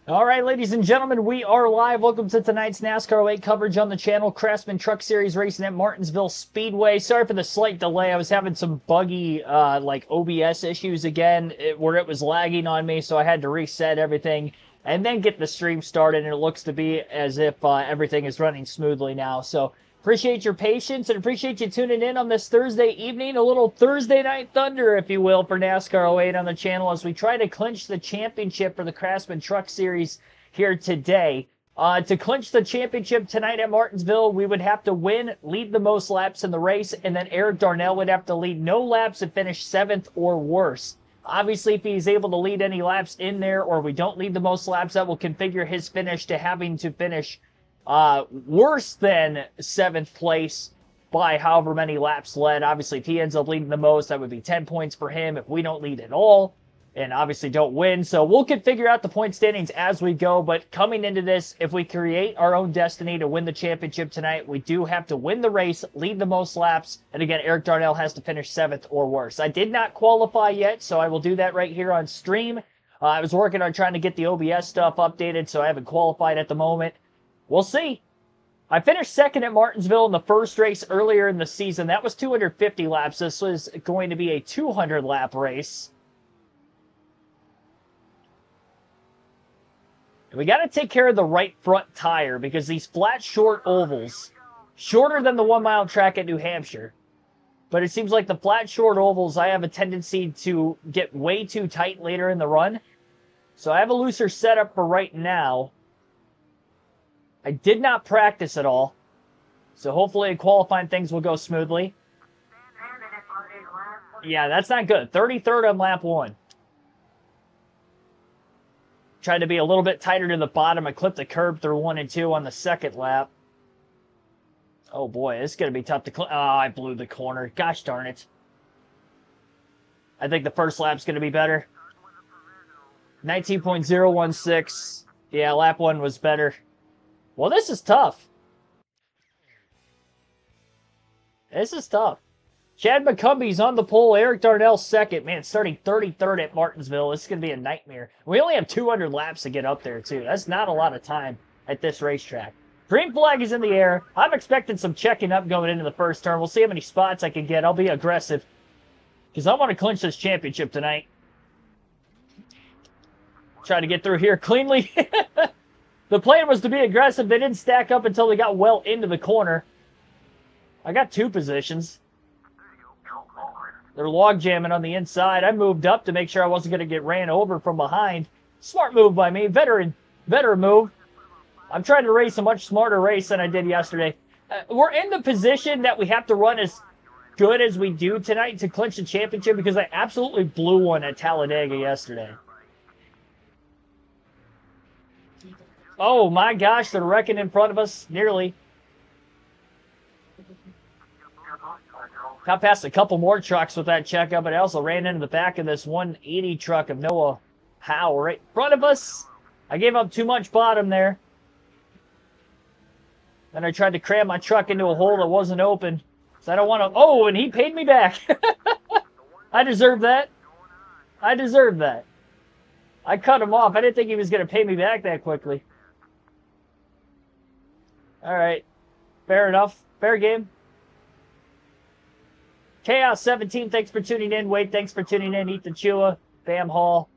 All right, ladies and gentlemen, we are live. Welcome to tonight's NASCAR 8 coverage on the channel. Craftsman Truck Series racing at Martinsville Speedway. Sorry for the slight delay. I was having some buggy, OBS issues again, where it was lagging on me, so I had to reset everything and then get the stream started, and it looks to be as if everything is running smoothly now. So appreciate your patience and appreciate you tuning in on this Thursday evening, a little Thursday night thunder, if you will, for NASCAR 08 on the channel as we try to clinch the championship for the Craftsman Truck Series here today. To clinch the championship tonight at Martinsville, we would have to win, lead the most laps in the race, and then Eric Darnell would have to lead no laps and finish 7th or worse. Obviously, if he's able to lead any laps in there, or we don't lead the most laps, that will configure his finish to having to finish worse than 7th place by however many laps led. Obviously, if he ends up leading the most, that would be 10 points for him if we don't lead at all and obviously don't win. So we'll figure out the point standings as we go. But coming into this, if we create our own destiny to win the championship tonight, we do have to win the race, lead the most laps. And again, Eric Darnell has to finish 7th or worse. I did not qualify yet, so I will do that right here on stream. I was working on trying to get the OBS stuff updated, so I haven't qualified at the moment. We'll see. I finished second at Martinsville in the first race earlier in the season. That was 250 laps. This was going to be a 200-lap race. And we got to take care of the right front tire because these flat, short ovals, shorter than the 1 mile track at New Hampshire, but it seems like the flat, short ovals, I have a tendency to get way too tight later in the run. So I have a looser setup for right now. I did not practice at all, so hopefully in qualifying things will go smoothly. Yeah, that's not good. 33rd on lap 1. Tried to be a little bit tighter to the bottom. I clipped the curb through 1 and 2 on the second lap. Oh boy, it's going to be tough to clip. Oh, I blew the corner. Gosh darn it. I think the first lap's going to be better. 19.016. Yeah, lap 1 was better. Well, this is tough. This is tough. Chad McCumbie's on the pole. Eric Darnell second. Man, starting 33rd at Martinsville. This is going to be a nightmare. We only have 200 laps to get up there, too. That's not a lot of time at this racetrack. Green flag is in the air. I'm expecting some checking up going into the first turn. We'll see how many spots I can get. I'll be aggressive because I want to clinch this championship tonight. Try to get through here cleanly. The plan was to be aggressive. They didn't stack up until they got well into the corner. I got 2 positions. They're log jamming on the inside. I moved up to make sure I wasn't going to get ran over from behind. Smart move by me. Veteran move. I'm trying to race a much smarter race than I did yesterday. We're in the position that we have to run as good as we do tonight to clinch the championship because I absolutely blew one at Talladega yesterday. Oh my gosh, they're wrecking in front of us, nearly. Got past a couple more trucks with that checkup, but I also ran into the back of this 180 truck of Noah Howe right in front of us. I gave up too much bottom there. Then I tried to cram my truck into a hole that wasn't open. So I don't want to... Oh, and he paid me back. I deserve that. I deserve that. I cut him off. I didn't think he was going to pay me back that quickly. All right. Fair enough. Fair game. Chaos 17, thanks for tuning in. Wade, thanks for tuning in. Ethan Chua, Bam Hall,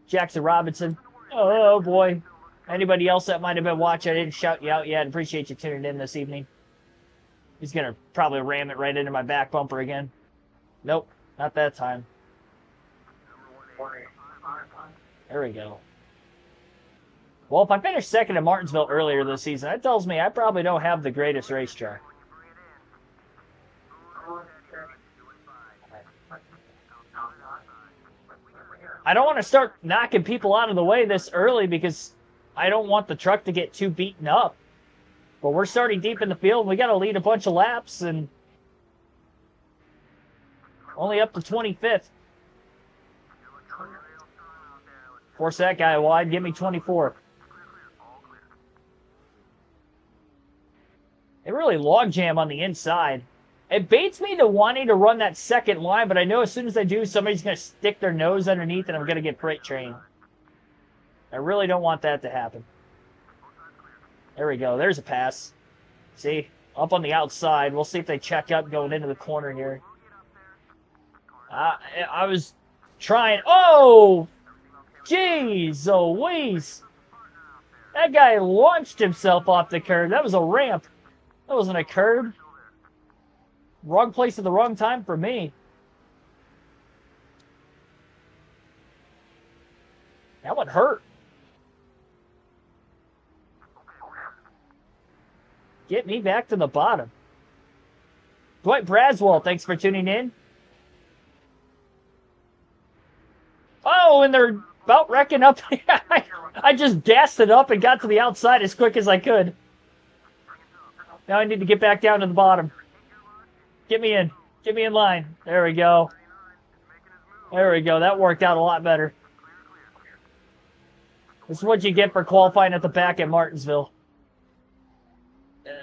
Jackson Robinson. Oh, boy. Anybody else that might have been watching, I didn't shout you out yet. Appreciate you tuning in this evening. He's going to probably ram it right into my back bumper again. Nope, not that time. There we go. Well, if I finished second at Martinsville earlier this season, that tells me I probably don't have the greatest racetrack. I don't want to start knocking people out of the way this early because I don't want the truck to get too beaten up. But we're starting deep in the field. We got to lead a bunch of laps and only up to 25th. Force that guy wide. Give me 24. They really logjam on the inside. It baits me to wanting to run that second line, but I know as soon as I do, somebody's going to stick their nose underneath and I'm going to get freight trained. I really don't want that to happen. There we go. There's a pass. See? Up on the outside. We'll see if they check up going into the corner here. I was trying. Oh! Jeez Louise! That guy launched himself off the curb. That was a ramp. That wasn't a curb. Wrong place at the wrong time for me. That would hurt. Get me back to the bottom. Dwight Braswell, thanks for tuning in. Oh, and they're about wrecking up. I just gassed it up and got to the outside as quick as I could. Now I need to get back down to the bottom. Get me in. Get me in line. There we go. There we go. That worked out a lot better. This is what you get for qualifying at the back at Martinsville.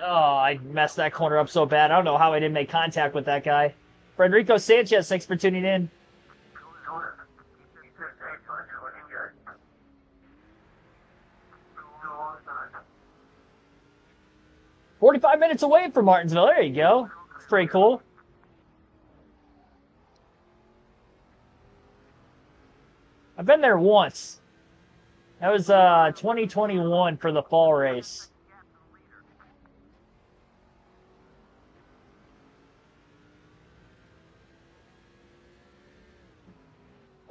Oh, I messed that corner up so bad. I don't know how I didn't make contact with that guy. Frederico Sanchez, thanks for tuning in. 45 minutes away from Martinsville. There you go. It's pretty cool. I've been there once. That was 2021 for the fall race.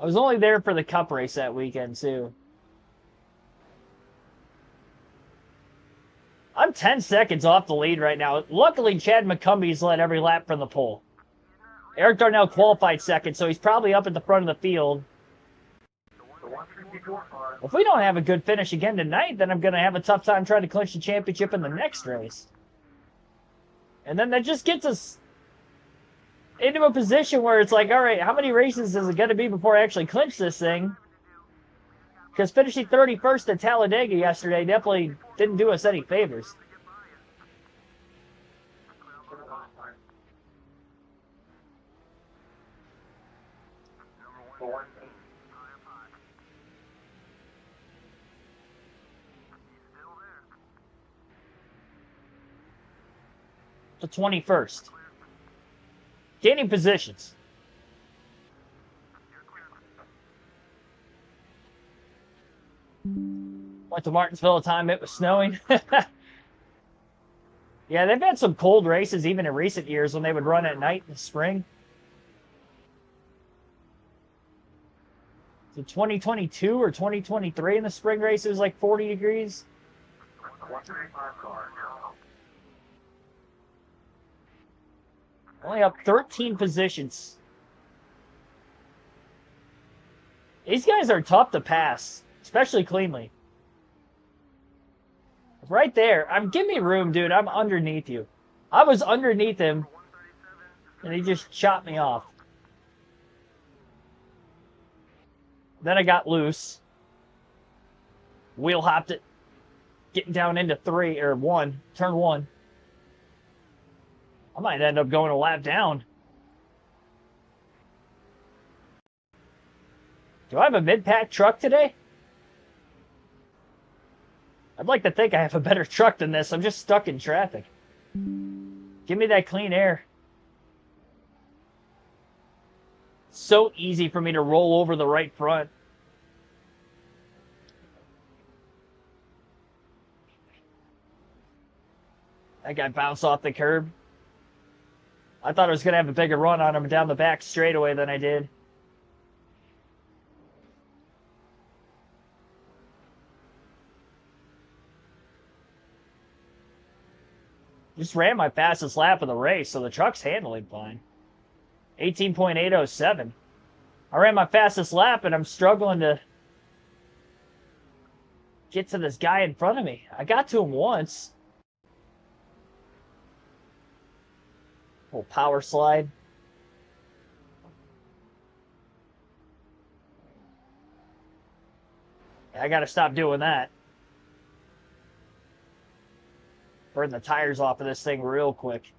I was only there for the cup race that weekend, too. I'm 10 seconds off the lead right now. Luckily, Chad McCumbie's led every lap from the pole. Eric Darnell qualified second, so he's probably up at the front of the field. If we don't have a good finish again tonight, then I'm going to have a tough time trying to clinch the championship in the next race. And then that just gets us into a position where it's like, all right, how many races is it going to be before I actually clinch this thing? Because finishing 31st at Talladega yesterday definitely didn't do us any favors. The 21st. Gaining positions. Went to Martinsville a time it was snowing. Yeah, they've had some cold races even in recent years when they would run at night in the spring. So 2022 or 2023 in the spring race, it was like 40 degrees. Only up 13 positions. These guys are tough to pass, especially cleanly. Right there. Give me room, dude. I'm underneath you. I was underneath him, and he just chopped me off. Then I got loose. Wheel hopped it. Getting down into turn one. I might end up going a lap down. Do I have a mid-pack truck today? I'd like to think I have a better truck than this. I'm just stuck in traffic. Give me that clean air. It's so easy for me to roll over the right front. That guy bounced off the curb. I thought I was going to have a bigger run on him down the back straightaway than I did. Just ran my fastest lap of the race, so the truck's handling fine. 18.807. I ran my fastest lap, and I'm struggling to get to this guy in front of me. I got to him once. Little power slide. I got to stop doing that. Burn the tires off of this thing real quick.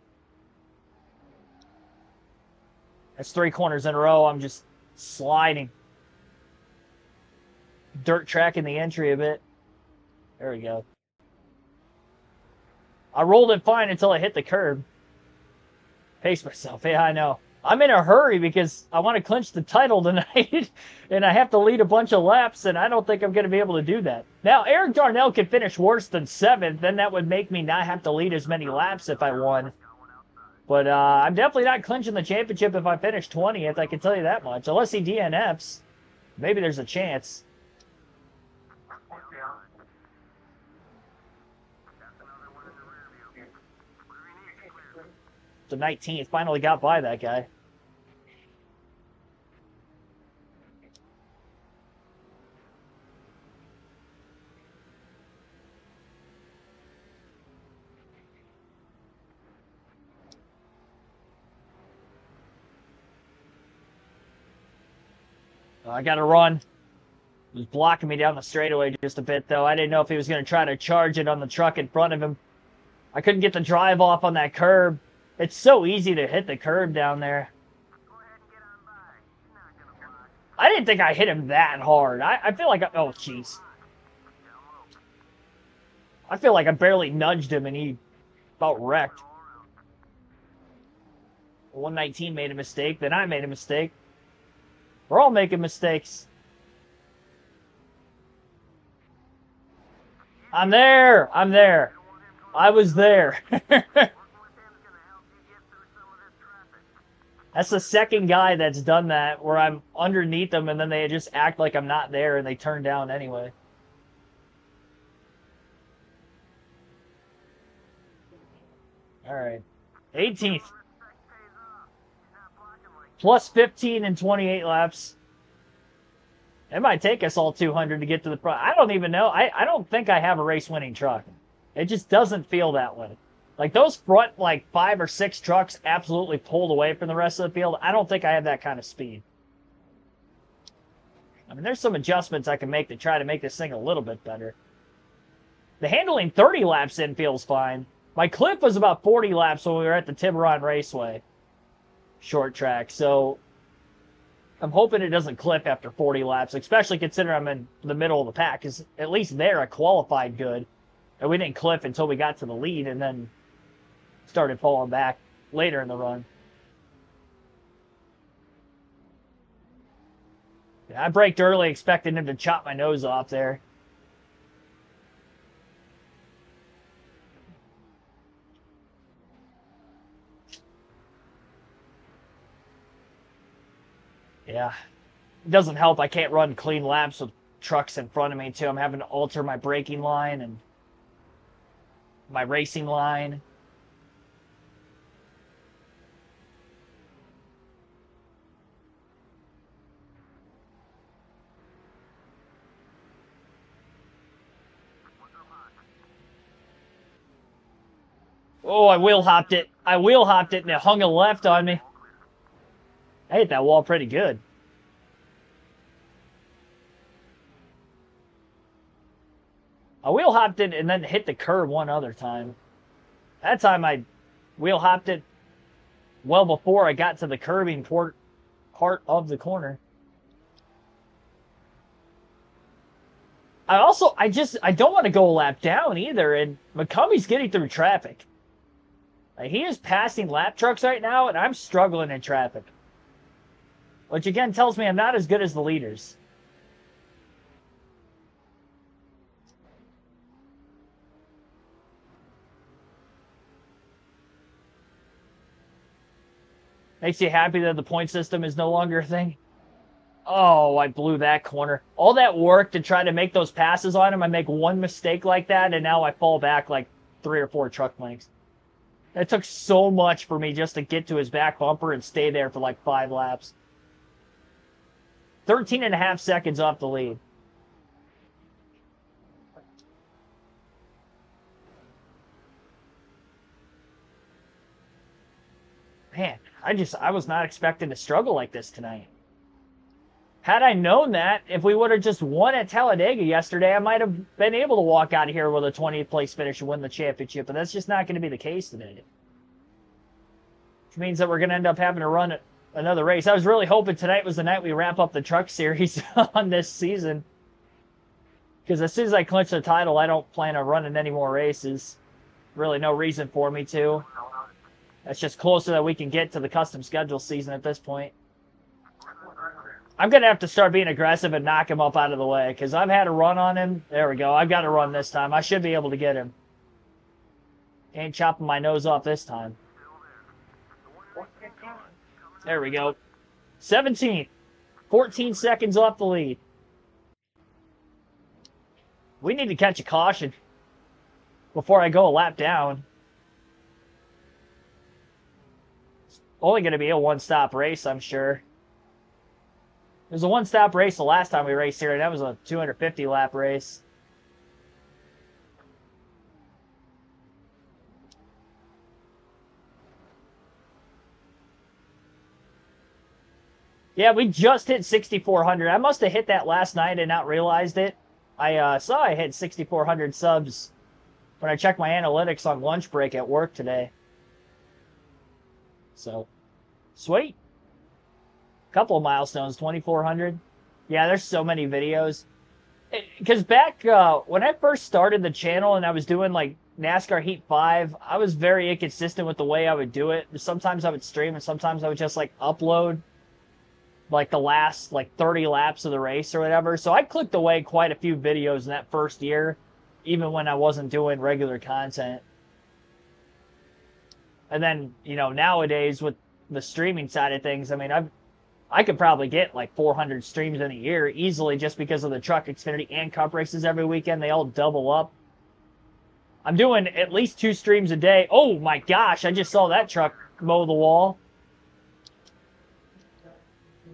That's 3 corners in a row. I'm just sliding. dirt track in the entry a bit. There we go. I rolled it fine until I hit the curb. Pace myself. Yeah, I know. I'm in a hurry because I want to clinch the title tonight, and I have to lead a bunch of laps, and I don't think I'm going to be able to do that. Now, Eric Darnell could finish worse than 7th, then that would make me not have to lead as many laps if I won. But I'm definitely not clinching the championship if I finish 20th, I can tell you that much. Unless he DNFs, maybe there's a chance. The 19th, finally got by that guy. I got to run. He was blocking me down the straightaway just a bit, though. I didn't know if he was going to try to charge it on the truck in front of him. I couldn't get the drive off on that curb. It's so easy to hit the curb down there. I didn't think I hit him that hard. I feel like oh, jeez. I feel like I barely nudged him and he about wrecked. 119 made a mistake, then I made a mistake. We're all making mistakes. I'm there. I'm there. I was there. That's the second guy that's done that, where I'm underneath them and then they just act like I'm not there and they turn down anyway. All right. 18th. Plus 15 in 28 laps. It might take us all 200 to get to the front. I don't even know. I don't think I have a race-winning truck. It just doesn't feel that way. Like, those front, like, 5 or 6 trucks absolutely pulled away from the rest of the field. I don't think I have that kind of speed. I mean, there's some adjustments I can make to try to make this thing a little bit better. The handling 30 laps in feels fine. My clip was about 40 laps when we were at the Tiburon Raceway short track, so I'm hoping it doesn't clip after 40 laps, especially considering I'm in the middle of the pack, because at least there I qualified good, and we didn't clip until we got to the lead, and then started falling back later in the run. Yeah, I braked early expecting him to chop my nose off there. Yeah, it doesn't help. I can't run clean laps with trucks in front of me, too. I'm having to alter my braking line and my racing line. Oh, I wheel hopped it. I wheel hopped it and it hung a left on me. I hit that wall pretty good. I wheel hopped it and then hit the curb one other time. That time I wheel hopped it well before I got to the curbing part of the corner. I don't want to go a lap down either, and McCummey's getting through traffic. Like, he is passing lap trucks right now, and I'm struggling in traffic. Which again tells me I'm not as good as the leaders. Makes you happy that the point system is no longer a thing? Oh, I blew that corner. All that work to try to make those passes on him, I make one mistake like that, and now I fall back like 3 or 4 truck lengths. It took so much for me just to get to his back bumper and stay there for like 5 laps. 13.5 seconds off the lead. Man, I was not expecting to struggle like this tonight. Had I known that, if we would have just won at Talladega yesterday, I might have been able to walk out of here with a 20th place finish and win the championship, but that's just not going to be the case today. Which means that we're going to end up having to run another race. I was really hoping tonight was the night we wrap up the truck series on this season. Because as soon as I clinch the title, I don't plan on running any more races. Really no reason for me to. That's just closer that we can get to the custom schedule season at this point. I'm going to have to start being aggressive and knock him up out of the way. Because I've had a run on him. There we go. I've got a run this time. I should be able to get him. Ain't chopping my nose off this time. There we go. 17th. 14 seconds off the lead. We need to catch a caution before I go a lap down. It's only going to be a one-stop race, I'm sure. It was a one-stop race the last time we raced here, and that was a 250-lap race. Yeah, we just hit 6,400. I must have hit that last night and not realized it. I saw I hit 6,400 subs when I checked my analytics on lunch break at work today. So, sweet. Couple of milestones, 2,400. Yeah, there's so many videos. Because back when I first started the channel and I was doing like NASCAR Heat 5, I was very inconsistent with the way I would do it. Sometimes I would stream and sometimes I would just like upload like the last like 30 laps of the race or whatever. So I clicked away quite a few videos in that first year, even when I wasn't doing regular content. And then, you know, nowadays with the streaming side of things, I mean, I could probably get like 400 streams in a year easily just because of the Truck Xfinity and Cup races every weekend. They all double up. I'm doing at least 2 streams a day. Oh my gosh, I just saw that truck mow the wall.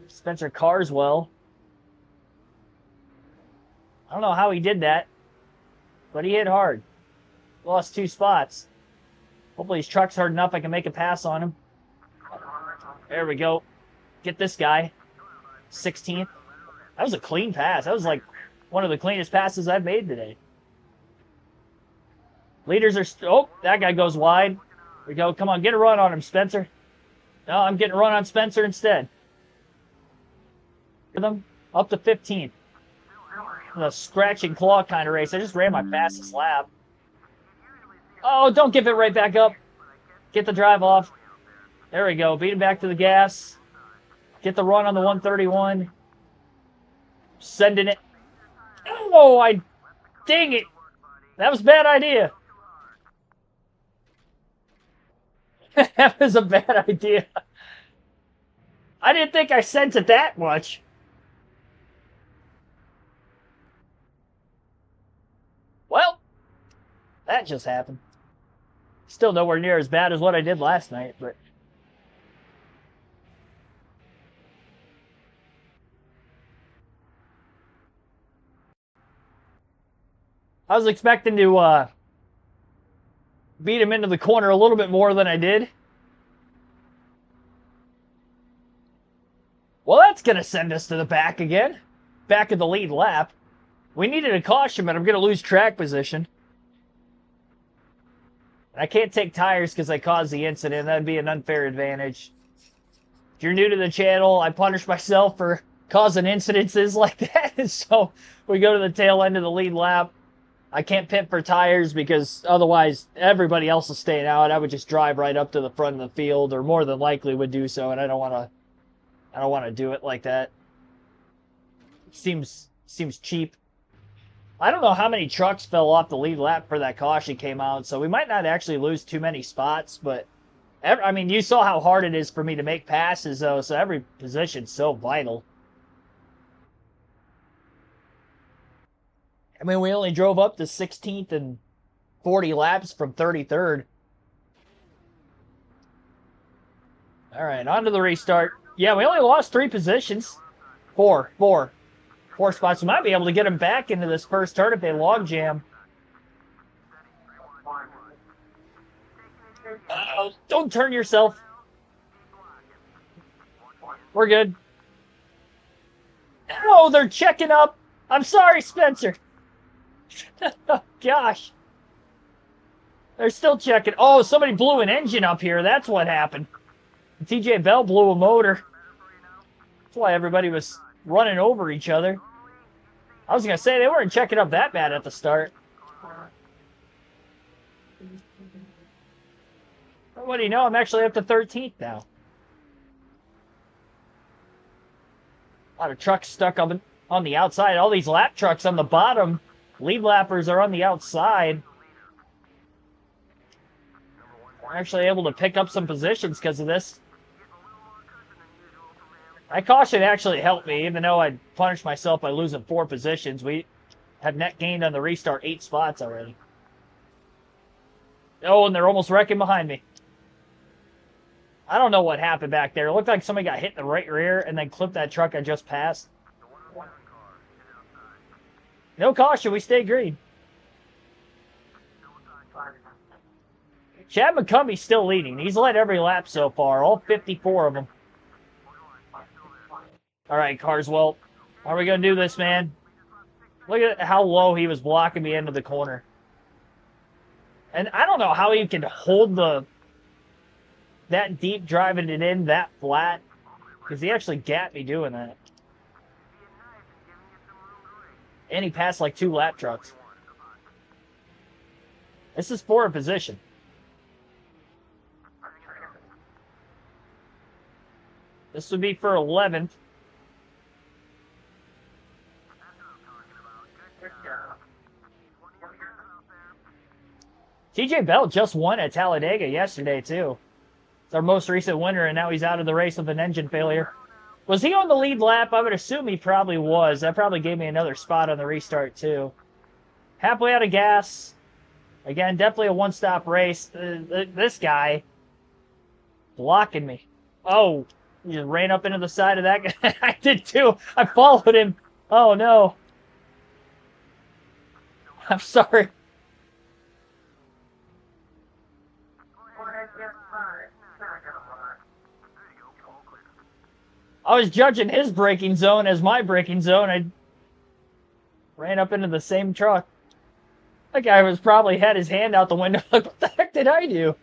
Spencer Carswell. I don't know how he did that, but he hit hard. Lost 2 spots. Hopefully his truck's hard enough I can make a pass on him. There we go. Get this guy. 16th. That was a clean pass. That was like one of the cleanest passes I've made today. Leaders are... Oh, that guy goes wide. There we go. Come on, get a run on him, Spencer. No, I'm getting a run on Spencer instead. Them up to 15th. A scratch and claw kind of race. I just ran my fastest lap. Oh, don't give it right back up. Get the drive off. There we go. Beat him back to the gas. Get the run on the 131. Sending it. Oh, dang it. That was a bad idea. That was a bad idea. I didn't think I sent it that much. Well, that just happened. Still nowhere near as bad as what I did last night, but... I was expecting to beat him into the corner a little bit more than I did. Well, that's going to send us to the back again. Back of the lead lap. We needed a caution, but I'm going to lose track position. I can't take tires because I caused the incident. That'd be an unfair advantage. If you're new to the channel, I punish myself for causing incidences like that. So we go to the tail end of the lead lap. I can't pit for tires because otherwise everybody else is staying out. I would just drive right up to the front of the field, or more than likely would do so, and I don't want to do it like that. Seems cheap. I don't know how many trucks fell off the lead lap for that caution came out, so we might not actually lose too many spots, but I mean, you saw how hard it is for me to make passes, though, so every position's so vital. I mean, we only drove up to 16th and 40 laps from 33rd. All right, on to the restart. Yeah, we only lost 3 positions. Four spots. We might be able to get them back into this first turn if they log jam. Uh-oh, don't turn yourself. We're good. Oh, they're checking up. I'm sorry, Spencer. Oh, gosh. They're still checking. Oh, somebody blew an engine up here. That's what happened. TJ Bell blew a motor. That's why everybody was running over each other. I was going to say, they weren't checking up that bad at the start. But what do you know? I'm actually up to 13th now. A lot of trucks stuck on the outside. All these lap trucks on the bottom. Lead lappers are on the outside. I'm actually able to pick up some positions because of this. That caution actually helped me, even though I punished myself by losing 4 positions. We have net gained on the restart 8 spots already. Oh, and they're almost wrecking behind me. I don't know what happened back there. It looked like somebody got hit in the right rear and then clipped that truck I just passed. No caution. We stay green. Chad McCumbie's still leading. He's led every lap so far, all 54 of them. All right, Carswell. How are we going to do this, man? Look at how low he was blocking me into the corner. And I don't know how he can hold that deep driving it in that flat, because he actually gapped me doing that. And he passed like 2 lap trucks. This is for a position. This would be for 11th. TJ Bell just won at Talladega yesterday, too. It's our most recent winner, and now he's out of the race with an engine failure. Was he on the lead lap? I would assume he probably was. That probably gave me another spot on the restart, too. Halfway out of gas. Again, definitely a one-stop race. This guy blocking me. Oh, he just ran up into the side of that guy. I did, too. I followed him. Oh, no. I'm sorry. I was judging his braking zone as my braking zone. I ran up into the same truck. That guy was probably had his hand out the window. Like, what the heck did I do?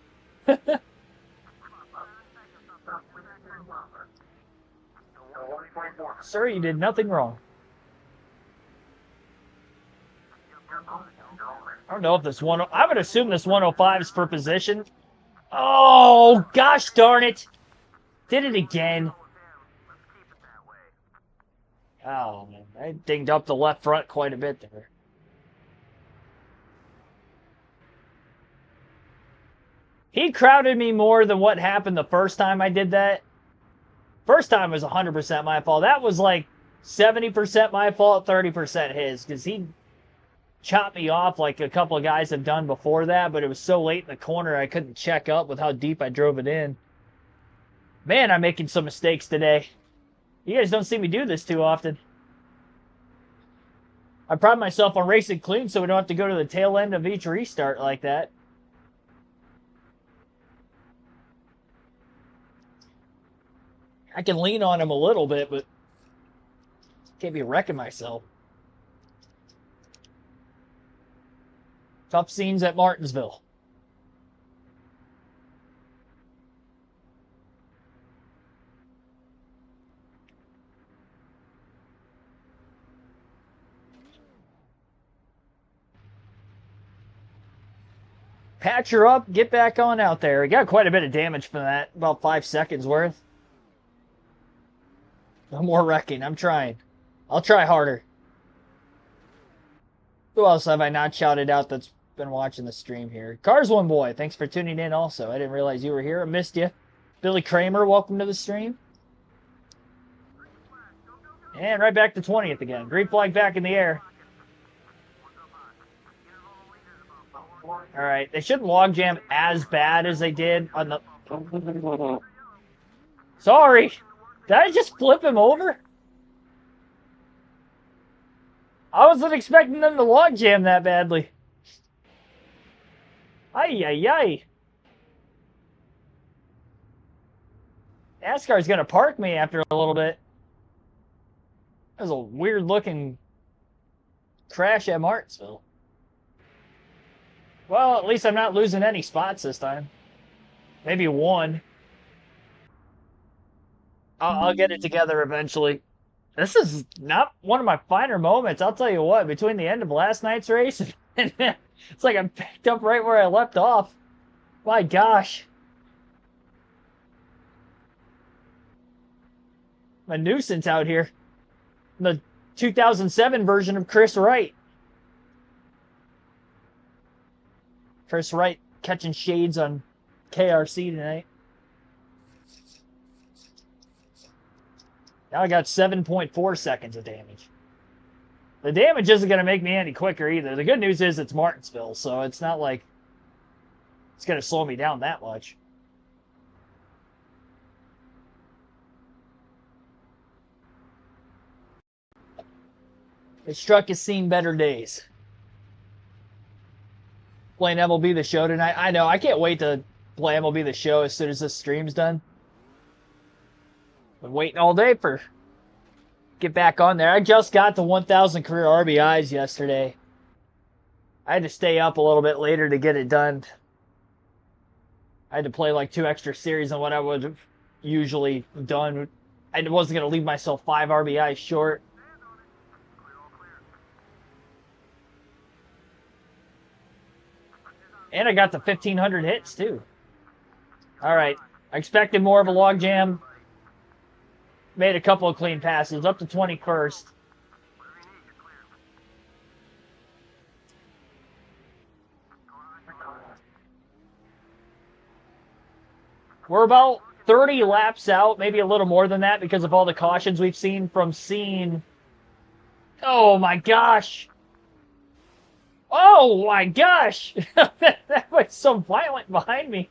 Sir, you did nothing wrong. I don't know if this one... I would assume this 105 is for position. Oh, gosh darn it. Did it again. Oh, man. I dinged up the left front quite a bit there. He crowded me more than what happened the first time I did that. First time was 100% my fault. That was like 70% my fault, 30% his. Because he chopped me off like a couple of guys have done before that. But it was so late in the corner I couldn't check up with how deep I drove it in. Man, I'm making some mistakes today. You guys don't see me do this too often. I pride myself on racing clean so we don't have to go to the tail end of each restart like that. I can lean on him a little bit, but can't be wrecking myself. Tough scenes at Martinsville. Patch her up, get back on out there. We got quite a bit of damage from that, about 5 seconds worth. No more wrecking, I'm trying. I'll try harder. Who else have I not shouted out that's been watching the stream here? Cars One Boy, thanks for tuning in also. I didn't realize you were here, I missed you. Billy Kramer, welcome to the stream. And right back to 20th again. Green flag back in the air. Alright, they shouldn't log jam as bad as they did on the... Sorry! Did I just flip him over? I wasn't expecting them to log jam that badly. Ay, ay, ay. NASCAR's gonna park me after a little bit. That was a weird looking crash at Martinsville. Well, at least I'm not losing any spots this time. Maybe one. I'll get it together eventually. This is not one of my finer moments. I'll tell you what, between the end of last night's race and it's like I'm picked up right where I left off. My gosh. A nuisance out here. The 2007 version of Chris Wright. Chris Wright catching shades on KRC tonight. Now I got 7.4 seconds of damage. The damage isn't going to make me any quicker either. The good news is it's Martinsville, so it's not like it's going to slow me down that much. This truck has seen better days. Playing MLB The Show tonight. I know, I can't wait to play MLB The Show as soon as this stream's done. Been waiting all day for get back on there. I just got to 1,000 career RBIs yesterday. I had to stay up a little bit later to get it done. I had to play like 2 extra series than what I would have usually done. I wasn't going to leave myself 5 RBIs short. And I got the 1,500 hits too. All right. I expected more of a log jam. Made a couple of clean passes, up to 21st. We're about 30 laps out, maybe a little more than that because of all the cautions we've seen from seeing. Oh my gosh. Oh my gosh. That was so violent behind me.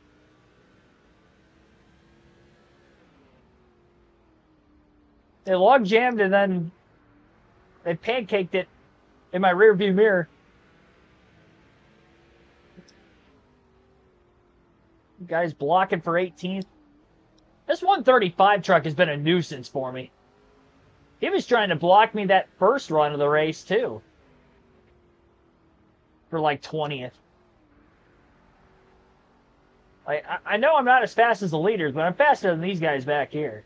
They log jammed and then they pancaked it in my rear view mirror. Guy's blocking for 18th. This 135 truck has been a nuisance for me. He was trying to block me that first run of the race too. For like 20th. I know I'm not as fast as the leaders, but I'm faster than these guys back here.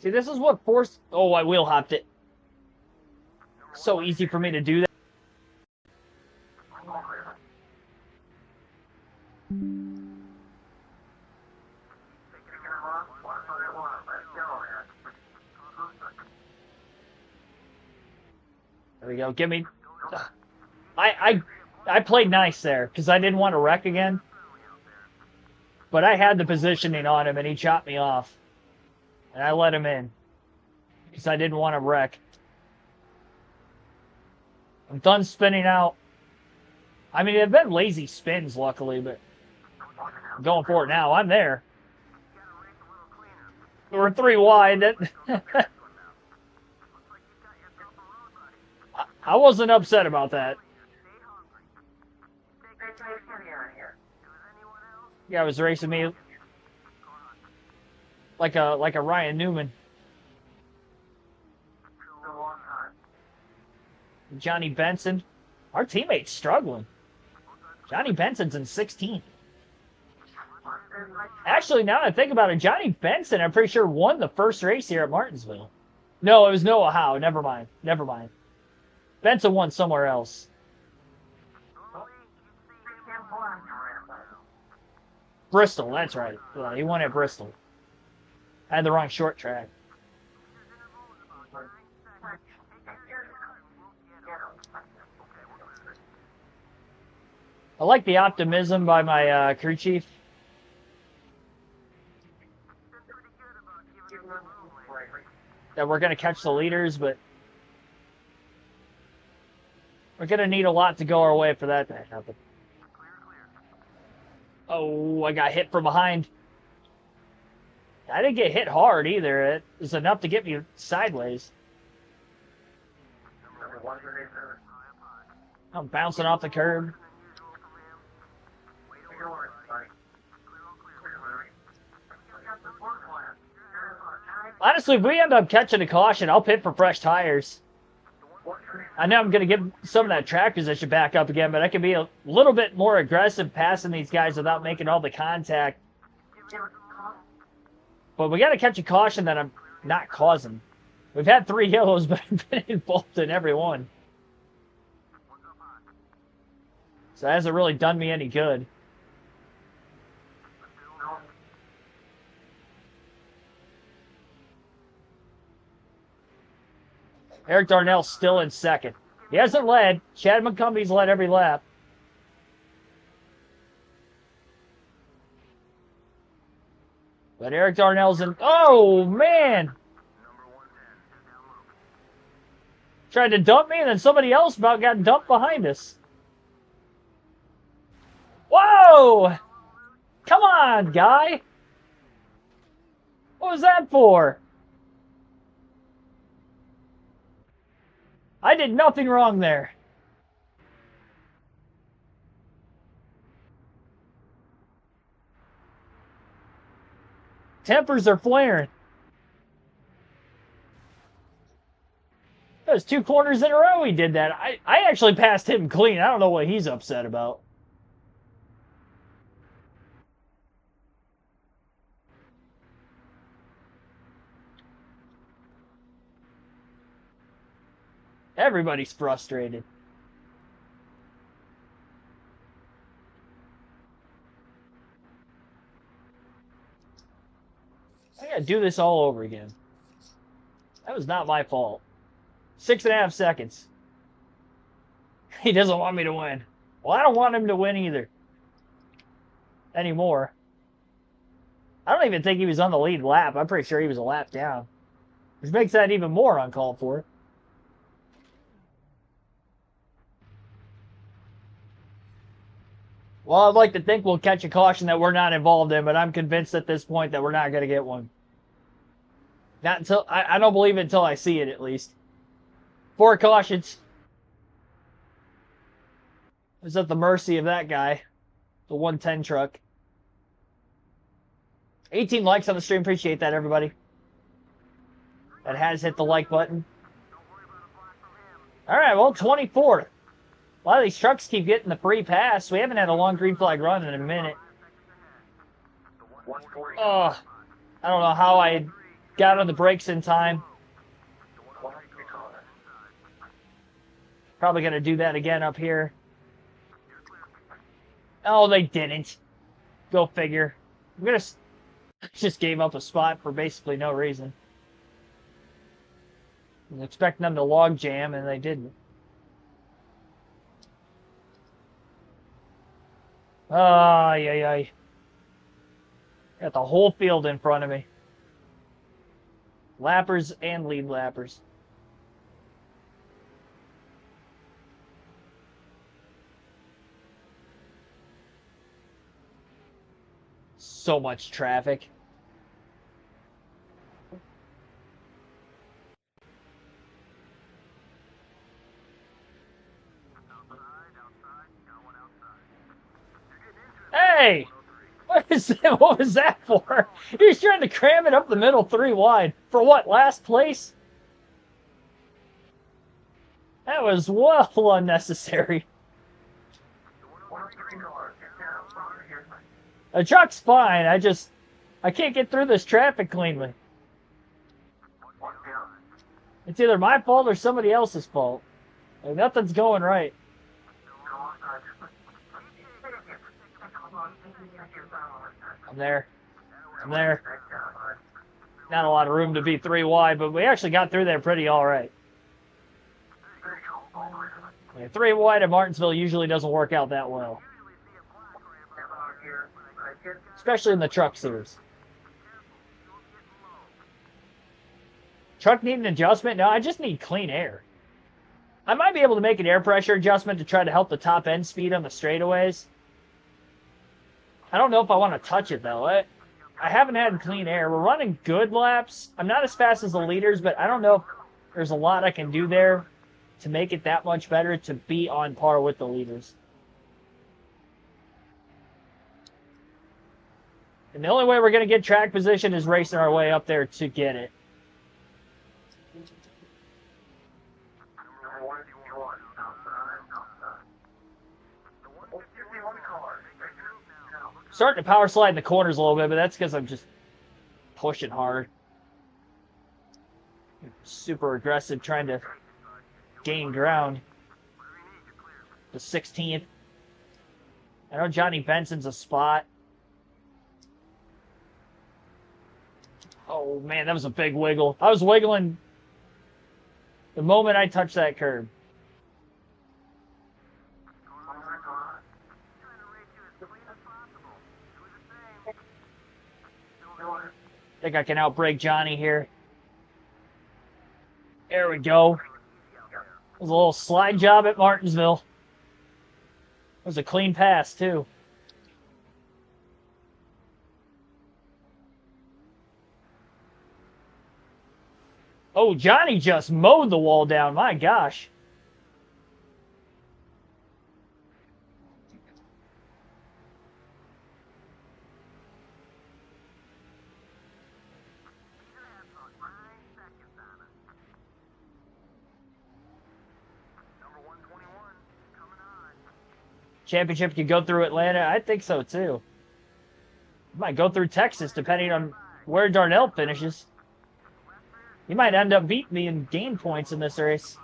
See, this is what forced... Oh, I wheel hopped it. So easy for me to do that. There we go. Give me... I played nice there because I didn't want to wreck again. But I had the positioning on him and he chopped me off. And I let him in because I didn't want to wreck. I'm done spinning out. I mean, they've been lazy spins, luckily, but I'm going for it now. I'm there. We're 3 wide. I wasn't upset about that. Yeah, I was racing me like a Ryan Newman. Johnny Benson. Our teammate's struggling. Johnny Benson's in 16th. Actually, now that I think about it, Johnny Benson, I'm pretty sure, won the first race here at Martinsville. No, it was Noah Howe. Never mind. Never mind. Benson won somewhere else. Bristol, that's right. Yeah, he won at Bristol. I had the wrong short track. I like the optimism by my crew chief. That we're going to catch the leaders, but we're going to need a lot to go our way for that to happen. Oh, I got hit from behind. I didn't get hit hard either. It was enough to get me sideways. I'm bouncing off the curb. Honestly, if we end up catching a caution, I'll pit for fresh tires. I know I'm going to get some of that track position back up again, but I can be a little bit more aggressive passing these guys without making all the contact. But we got to catch a caution that I'm not causing. We've had 3 yellows, but I've been involved in every one. So that hasn't really done me any good. Eric Darnell's still in second. He hasn't led. Chad McCumbie's led every lap. But Eric Darnell's in... Oh, man! Tried to dump me, and then somebody else about got dumped behind us. Whoa! Come on, guy! What was that for? I did nothing wrong there. Tempers are flaring. That was 2 corners in a row he did that. I actually passed him clean. I don't know what he's upset about. Everybody's frustrated. I gotta do this all over again. That was not my fault. 6.5 seconds. He doesn't want me to win. Well, I don't want him to win either. Anymore. I don't even think he was on the lead lap. I'm pretty sure he was a lap down. Which makes that even more uncalled for. Well, I'd like to think we'll catch a caution that we're not involved in, but I'm convinced at this point that we're not going to get one. Not until... I don't believe it until I see it, at least. 4 cautions. I was at the mercy of that guy. The 110 truck. 18 likes on the stream. Appreciate that, everybody. That has hit the like button. Alright, well, 24th. A lot of these trucks keep getting the free pass. We haven't had a long green flag run in a minute. Oh, I don't know how I got on the brakes in time. Probably going to do that again up here. Oh, they didn't. Go figure. I'm going to... just gave up a spot for basically no reason. I was expecting them to log jam, and they didn't. Ay, ay, ay. Got the whole field in front of me. Lappers and lead lappers. So much traffic. Hey! What was that for? He was trying to cram it up the middle 3 wide. For what, last place? That was well unnecessary. The truck's fine. I can't get through this traffic cleanly. It's either my fault or somebody else's fault. Like, nothing's going right. I'm there. I'm there. Not a lot of room to be 3 wide, but we actually got through there pretty all right. 3 wide at Martinsville usually doesn't work out that well. Especially in the truck series. Truck need an adjustment? No, I just need clean air. I might be able to make an air pressure adjustment to try to help the top end speed on the straightaways. I don't know if I want to touch it, though. I haven't had clean air. We're running good laps. I'm not as fast as the leaders, but I don't know if there's a lot I can do there to make it that much better to be on par with the leaders. And the only way we're going to get track position is racing our way up there to get it. Starting to power slide in the corners a little bit, but that's because I'm just pushing hard. Super aggressive, trying to gain ground. The 16th. I know Johnny Benson's a spot. Oh, man, that was a big wiggle. I was wiggling the moment I touched that curb. I think I can outbrake Johnny here. There we go. It was a little slide job at Martinsville. It was a clean pass, too. Oh, Johnny just mowed the wall down. My gosh. Championship could go through Atlanta. I think so, too. It might go through Texas, depending on where Darnell finishes. He might end up beating me and gain points in this race.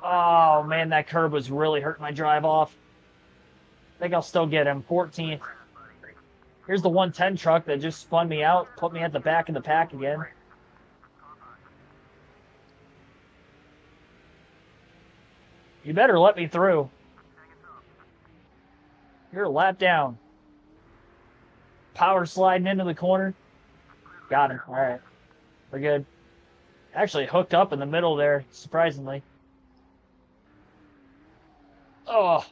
Oh, man, that curb was really hurting my drive off. I think I'll still get him. 14th. Here's the 110 truck that just spun me out, put me at the back of the pack again. You better let me through. You're a lap down. Power sliding into the corner. Got him. All right. We're good. Actually hooked up in the middle there, surprisingly. Oh.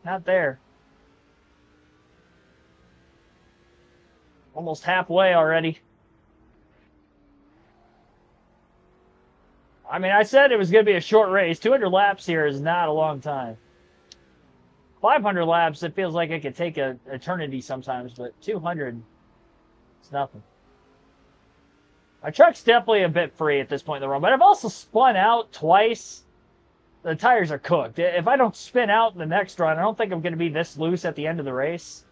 Not there. Almost halfway already. I mean, I said it was going to be a short race. 200 laps here is not a long time. 500 laps, it feels like it could take an eternity sometimes, but 200 is nothing. My truck's definitely a bit free at this point in the run, but I've also spun out twice. The tires are cooked. If I don't spin out in the next run, I don't think I'm going to be this loose at the end of the race.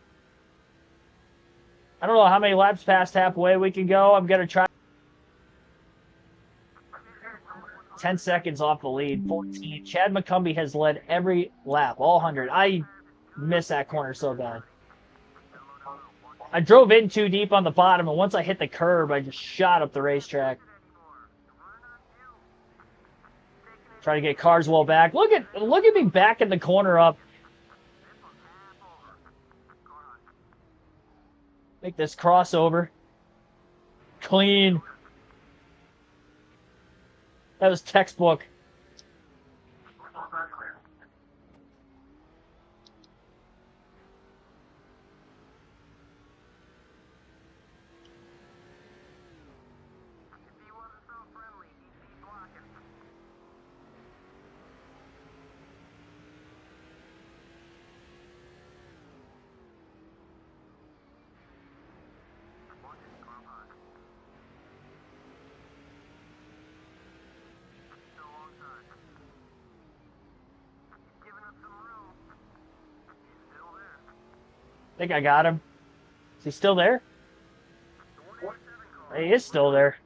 I don't know how many laps past halfway we can go. I'm going to try 10 seconds off the lead. 14. Chad McCumbee has led every lap, all 100. I missed that corner so bad. I drove in too deep on the bottom, and once I hit the curb, I just shot up the racetrack. Try to get Carswell back. Look at me backing the corner up. Make this crossover. Clean. That was textbook. I think I got him. Is he still there? He is still there.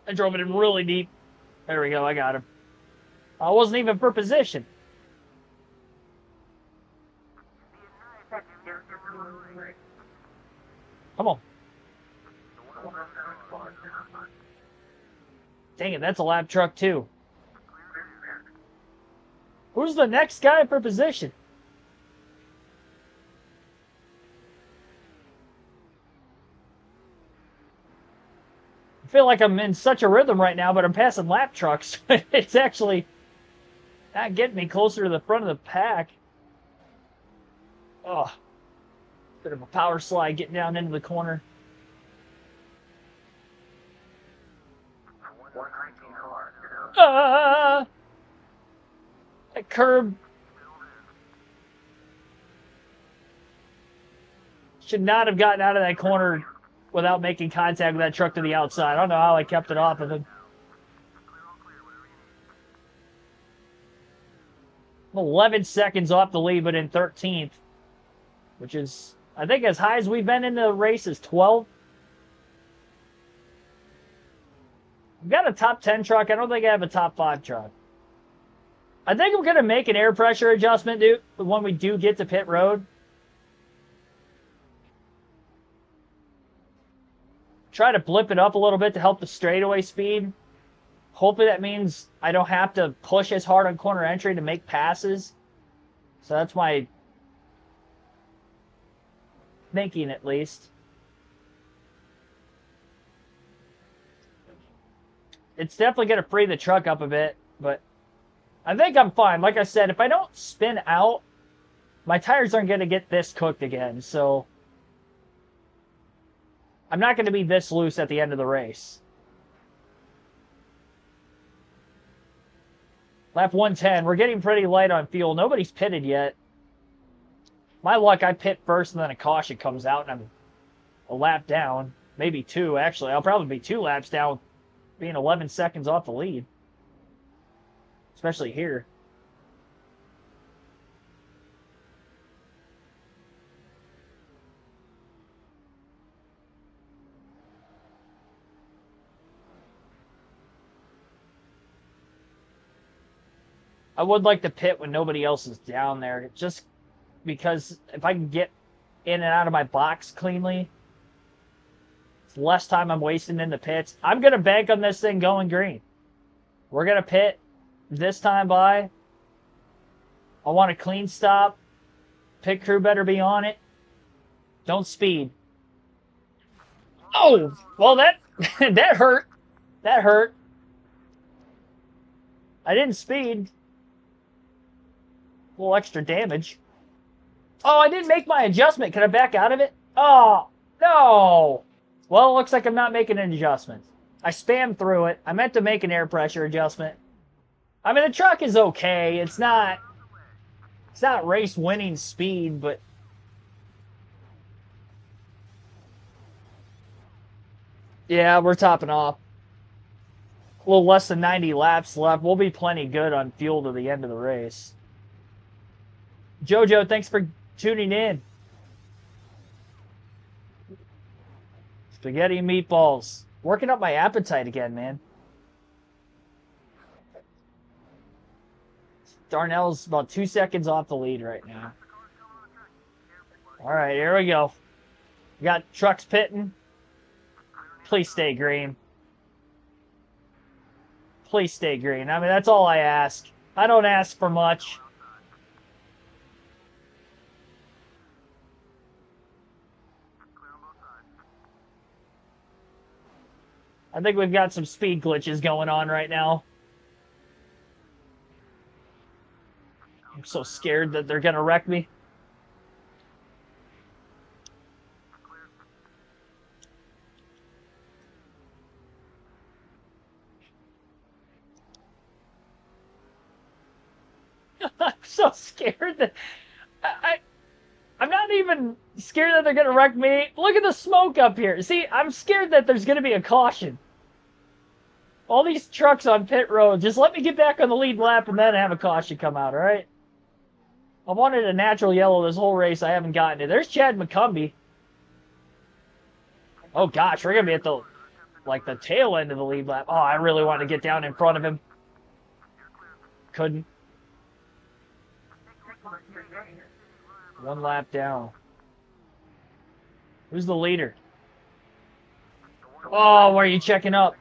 I drove it in really deep. There we go, I got him. I wasn't even for position. Come on. Dang it, that's a lap truck too. Who's the next guy for position? I feel like I'm in such a rhythm right now, but I'm passing lap trucks. It's actually not getting me closer to the front of the pack. Oh, bit of a power slide getting down into the corner. That curb should not have gotten out of that corner without making contact with that truck to the outside. I don't know how I kept it off of him. I'm 11 seconds off the lead, but in 13th, which is, I think, as high as we've been in the race is 12. I've got a top 10 truck. I don't think I have a top 5 truck. I think I'm going to make an air pressure adjustment, dude, when we do get to pit road. Try to blip it up a little bit to help the straightaway speed. Hopefully that means I don't have to push as hard on corner entry to make passes. So that's my thinking, at least. It's definitely going to free the truck up a bit, but I think I'm fine. Like I said, if I don't spin out, my tires aren't going to get this cooked again. So I'm not going to be this loose at the end of the race. Lap 110. We're getting pretty light on fuel. Nobody's pitted yet. My luck, I pit first and then a caution comes out and I'm a lap down. Maybe 2, actually. I'll probably be 2 laps down, being 11 seconds off the lead. Especially here. I would like to pit when nobody else is down there, just because if I can get in and out of my box cleanly, it's less time I'm wasting in the pits. I'm going to bank on this thing going green. We're going to pit this time by. I want a clean stop. Pit crew better be on it. Don't speed. Oh, well, that that hurt. That hurt. I didn't speed. A little extra damage. Oh, I didn't make my adjustment. Can I back out of it? Oh, no. Well, it looks like I'm not making an adjustment. I spammed through it. I meant to make an air pressure adjustment. I mean, the truck is okay. It's not race-winning speed, but yeah, we're topping off. A little less than 90 laps left. We'll be plenty good on fuel to the end of the race. Jojo, thanks for tuning in. Spaghetti and meatballs. Working up my appetite again, man. Darnell's about 2 seconds off the lead right now. All right, here we go. We got trucks pitting. Please stay green. Please stay green. I mean, that's all I ask. I don't ask for much. I think we've got some speed glitches going on right now. I'm so scared that they're going to wreck me. I'm so scared that... I'm not even scared that they're going to wreck me. Look at the smoke up here. See, I'm scared that there's going to be a caution. All these trucks on pit road. Just let me get back on the lead lap and then have a caution come out, all right? I wanted a natural yellow this whole race. I haven't gotten it. There's Chad McCumbee. Oh, gosh. We're going to be at the, like, the tail end of the lead lap. Oh, I really wanted to get down in front of him. Couldn't. 1 lap down. Who's the leader? Oh, where are you checking up?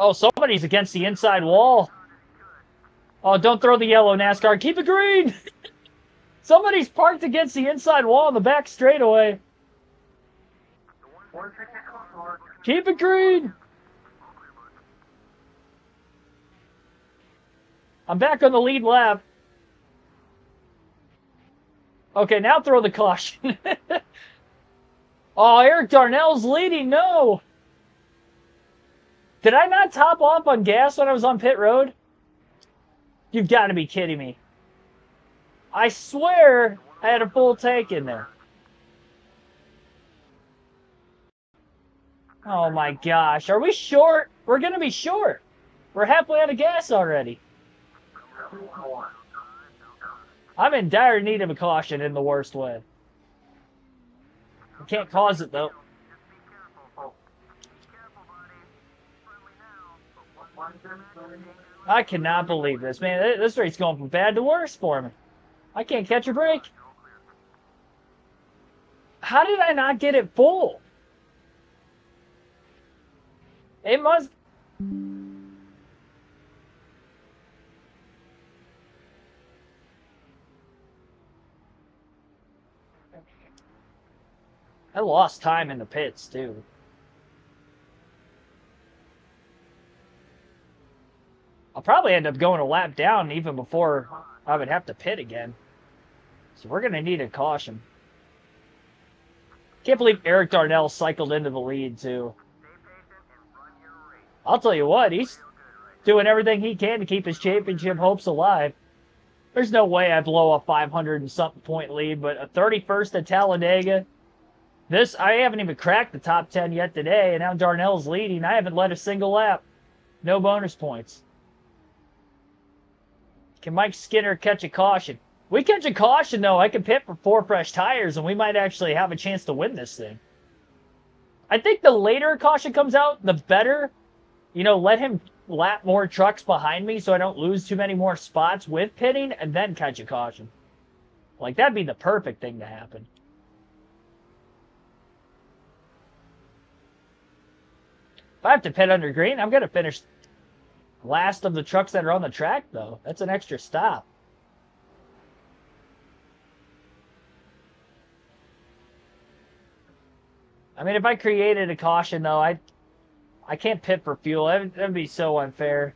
Oh, somebody's against the inside wall. Oh, don't throw the yellow, NASCAR. Keep it green. Somebody's parked against the inside wall in the back straightaway. Keep it green. I'm back on the lead lap. Okay, now throw the caution. Oh, Eric Darnell's leading. No. Did I not top off on gas when I was on pit road? You've got to be kidding me. I swear I had a full tank in there. Oh my gosh. Are we short? We're going to be short. We're halfway out of gas already. I'm in dire need of a caution in the worst way. I can't cause it, though. I cannot believe this, man. This race's going from bad to worse for me. I can't catch a break. How did I not get it full? It must... I lost time in the pits, too. I'll probably end up going a lap down even before I would have to pit again. So we're going to need a caution. Can't believe Eric Darnell cycled into the lead, too. I'll tell you what, he's doing everything he can to keep his championship hopes alive. There's no way I blow a 500 and something point lead, but a 31st at Talladega. I haven't even cracked the top 10 yet today, and now Darnell's leading. I haven't led a single lap. No bonus points. Can Mike Skinner catch a caution? We catch a caution, though. I can pit for 4 fresh tires, and we might actually have a chance to win this thing. I think the later a caution comes out, the better. You know, let him lap more trucks behind me so I don't lose too many more spots with pitting, and then catch a caution. Like, that'd be the perfect thing to happen. If I have to pit under green, I'm going to finish last of the trucks that are on the track, though. That's an extra stop. I mean, if I created a caution, though, I can't pit for fuel. That'd be so unfair.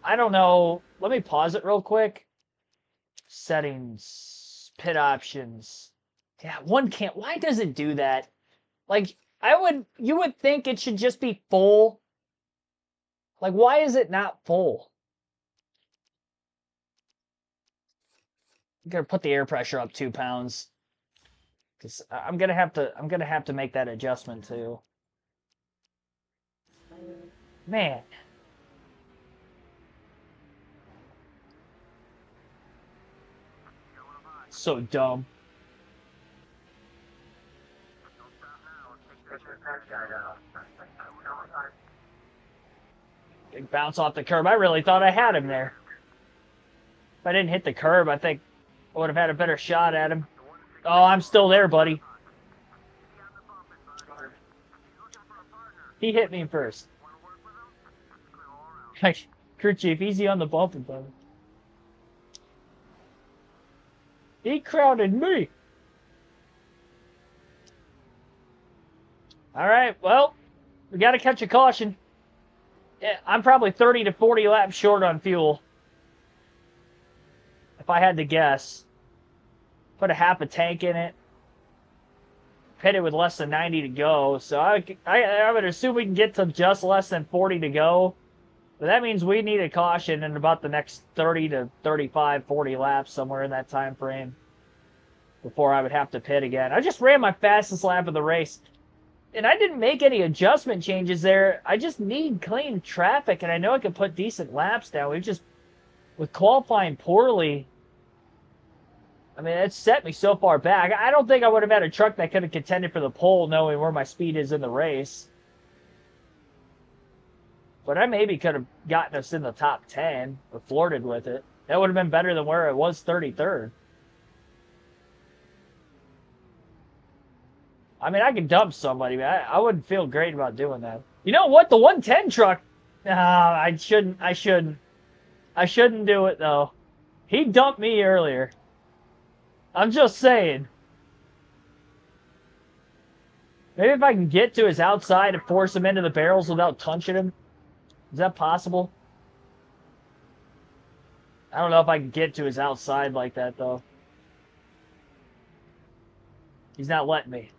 I don't know. Let me pause it real quick. Settings. Pit options. Yeah, one can't. Why does it do that? Like, you would think it should just be full. Like, why is it not full? I'm gonna put the air pressure up 2 pounds. Because I'm gonna have to make that adjustment too. Man. So dumb. Big bounce off the curb. I really thought I had him there. If I didn't hit the curb, I think I would have had a better shot at him. Oh, I'm still there, buddy. He hit me first. Crew chief, easy on the bumping, brother. He crowded me. All right, well, we got to catch a caution. Yeah, I'm probably 30 to 40 laps short on fuel. If I had to guess. Put a half a tank in it. Pit it with less than 90 to go. So I would assume we can get to just less than 40 to go. But that means we need a caution in about the next 30 to 35, 40 laps, somewhere in that time frame, before I would have to pit again. I just ran my fastest lap of the race. And I didn't make any adjustment changes there. I just need clean traffic, and I know I can put decent laps down. We've just, with qualifying poorly, I mean, it set me so far back. I don't think I would have had a truck that could have contended for the pole knowing where my speed is in the race. But I maybe could have gotten us in the top 10 or flirted with it. That would have been better than where it was 33rd. I mean, I could dump somebody, but I wouldn't feel great about doing that. You know what? The 110 truck... I shouldn't do it, though. He dumped me earlier. I'm just saying. Maybe if I can get to his outside and force him into the barrels without touching him. Is that possible? I don't know if I can get to his outside like that, though. He's not letting me.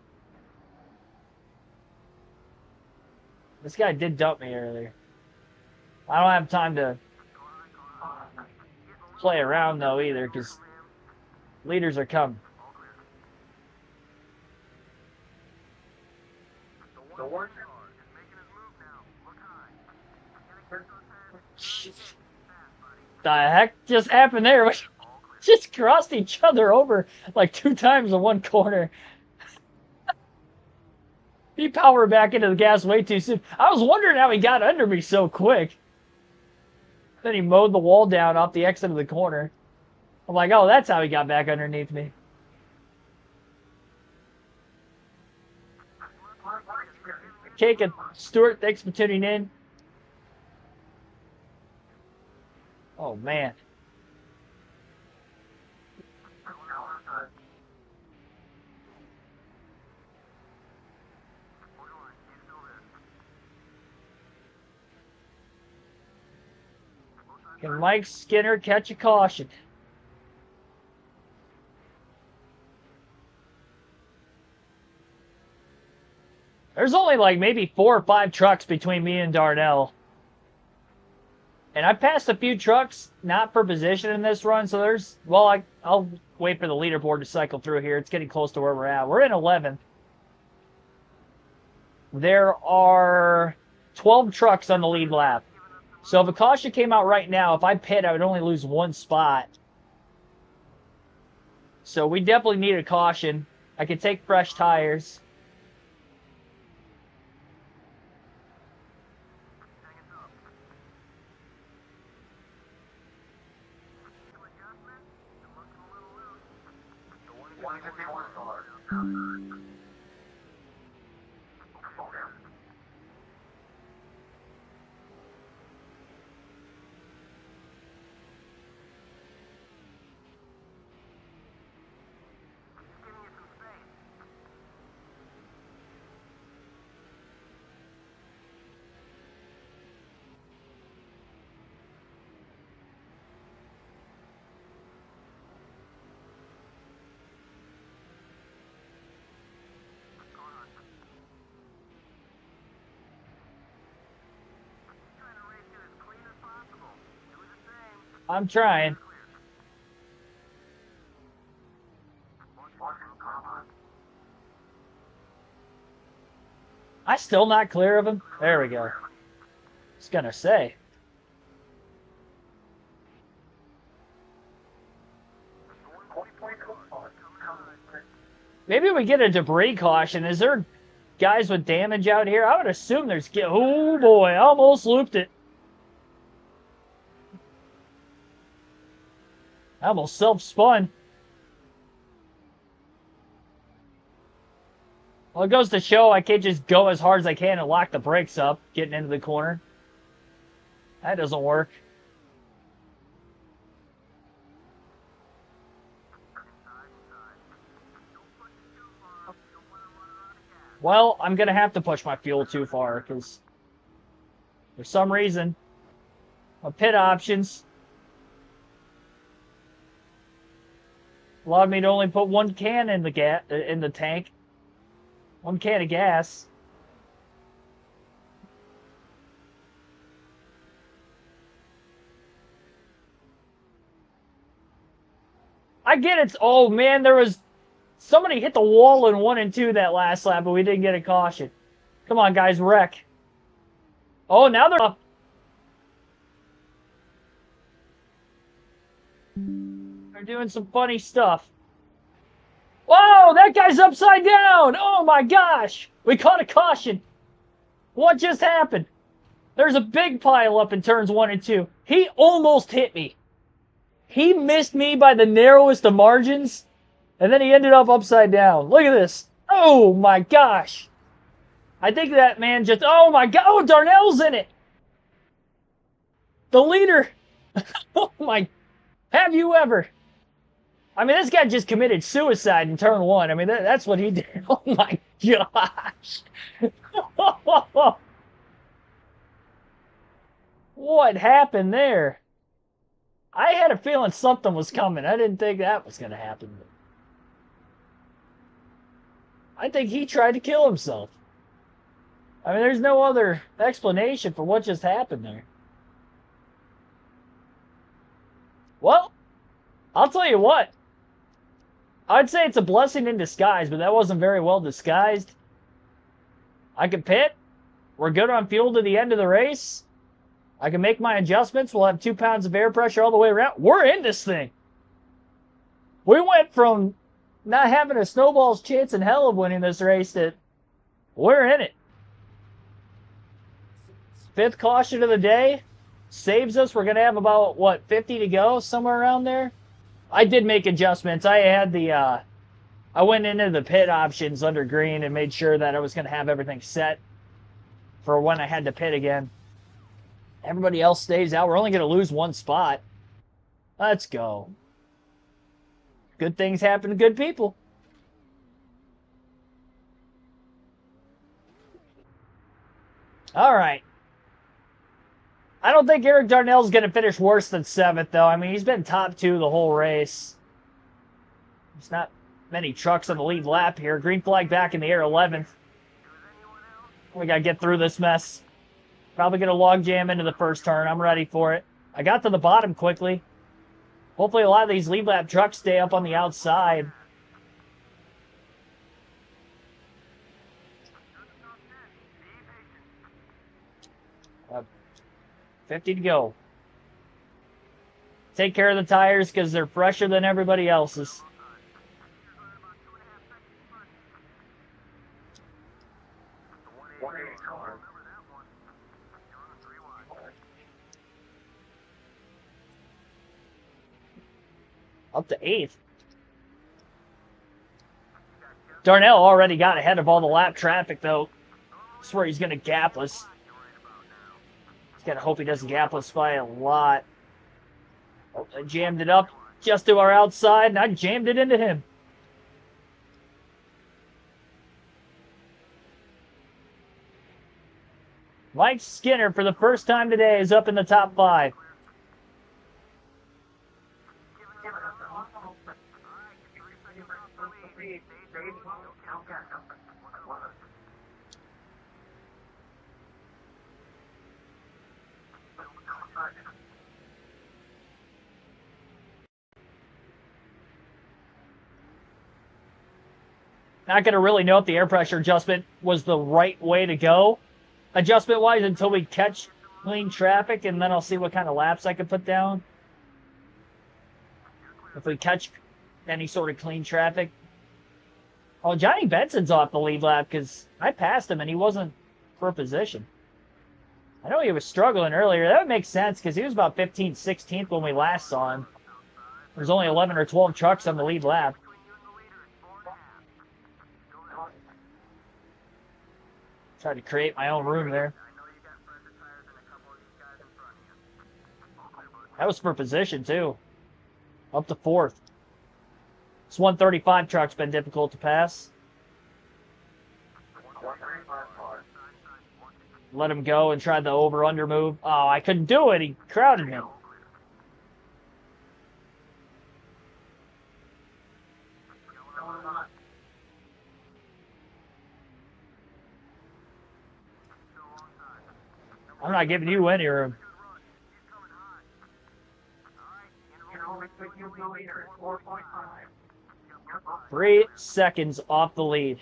This guy did dump me earlier. I don't have time to play around, though, either, because leaders are coming. The heck just happened there? We just crossed each other over like 2 times in one corner. He powered back into the gas way too soon. I was wondering how he got under me so quick. Then he mowed the wall down off the exit of the corner. I'm like, oh, that's how he got back underneath me. Cake and Stuart, thanks for tuning in. Oh, man. Can Mike Skinner catch a caution? There's only like maybe 4 or 5 trucks between me and Darnell. And I passed a few trucks, not for position in this run, so there's, well, I'll wait for the leaderboard to cycle through here. It's getting close to where we're at. We're in 11th. There are 12 trucks on the lead lap. So if a caution came out right now, if I pit, I would only lose 1 spot. So we definitely need a caution. I could take fresh tires. I'm trying. I still not clear of him? There we go. I was gonna say. Maybe we get a debris caution. Is there guys with damage out here? I would assume there's... Oh boy, I almost looped it. I almost self-spun. Well, it goes to show I can't just go as hard as I can and lock the brakes up, getting into the corner. That doesn't work. Well, I'm going to have to push my fuel too far, because for some reason, my pit options allowed me to only put 1 can in the tank. 1 can of gas. I get it. Oh man, there was somebody hit the wall in 1 and 2 that last lap, but we didn't get a caution. Come on, guys, wreck. Oh, now they're up. They're doing some funny stuff. Whoa, that guy's upside down. Oh my gosh. We caught a caution. What just happened? There's a big pile up in turns 1 and 2. He almost hit me. He missed me by the narrowest of margins, and then he ended up upside down. Look at this. Oh my gosh. I think that man just, oh my god. Oh, Darnell's in it. The leader. Oh my, have you ever? I mean, this guy just committed suicide in turn 1. I mean, that's what he did. Oh, my gosh. What happened there? I had a feeling something was coming. I didn't think that was going to happen. I think he tried to kill himself. I mean, there's no other explanation for what just happened there. Well, I'll tell you what. I'd say it's a blessing in disguise, but that wasn't very well disguised. I can pit. We're good on fuel to the end of the race. I can make my adjustments. We'll have 2 pounds of air pressure all the way around. We're in this thing. We went from not having a snowball's chance in hell of winning this race to we're in it. 5th caution of the day. Saves us. We're going to have about, what, 50 to go? Somewhere around there? I did make adjustments. I had the, I went into the pit options under green and made sure that I was going to have everything set for when I had to pit again. Everybody else stays out. We're only going to lose 1 spot. Let's go. Good things happen to good people. All right. I don't think Eric Darnell's going to finish worse than 7th, though. I mean, he's been top 2 the whole race. There's not many trucks on the lead lap here. Green flag back in the air, 11th. We got to get through this mess. Probably going to log jam into the first turn. I'm ready for it. I got to the bottom quickly. Hopefully a lot of these lead lap trucks stay up on the outside. Uh, 50 to go. Take care of the tires because they're fresher than everybody else's. Up to 8th. Darnell already got ahead of all the lap traffic, though. I swear he's going to gap us. He's got to hope he doesn't gap us by a lot. Oh, I jammed it up just to our outside, and I jammed it into him. Mike Skinner, for the first time today, is up in the top 5. Not going to really know if the air pressure adjustment was the right way to go, adjustment-wise, until we catch clean traffic, and then I'll see what kind of laps I can put down. If we catch any sort of clean traffic. Oh, Johnny Benson's off the lead lap because I passed him and he wasn't for a position. I know he was struggling earlier. That would make sense because he was about 15th, 16th when we last saw him. There's only 11 or 12 trucks on the lead lap. Tried to create my own room there. That was for position, too. Up to 4th. This 135 truck's been difficult to pass. Let him go and tried the over-under move. Oh, I couldn't do it. He crowded me. I'm not giving you any room. 3 seconds off the lead.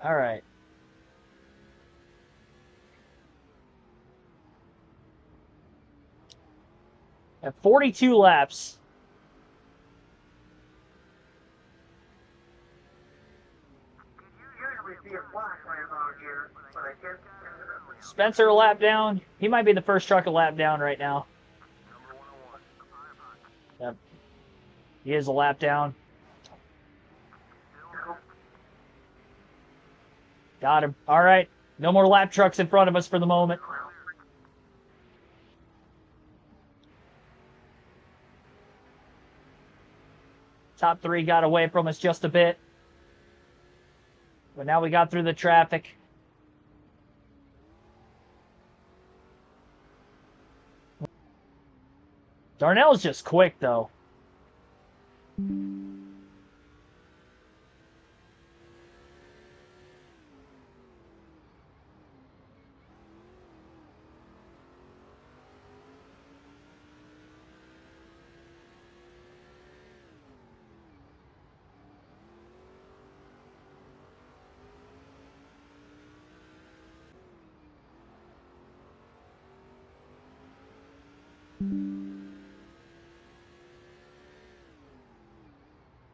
All right. At 42 laps. Spencer a lap down. He might be the first truck a lap down right now. Yep. He is a lap down. Got him. All right. No more lap trucks in front of us for the moment. Top 3 got away from us just a bit. But now we got through the traffic. Darnell's just quick, though.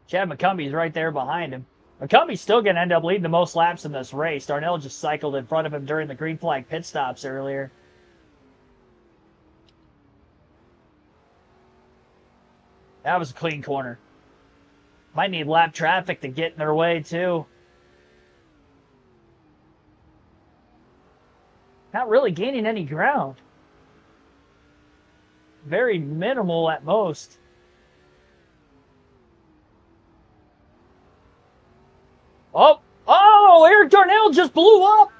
Chad McCumbie's right there behind him. McCumbie's still going to end up leading the most laps in this race. Darnell just cycled in front of him during the green flag pit stops earlier. That was a clean corner. Might need lap traffic to get in their way, too. Not really gaining any ground. Very minimal at most. Oh, Eric Darnell just blew up.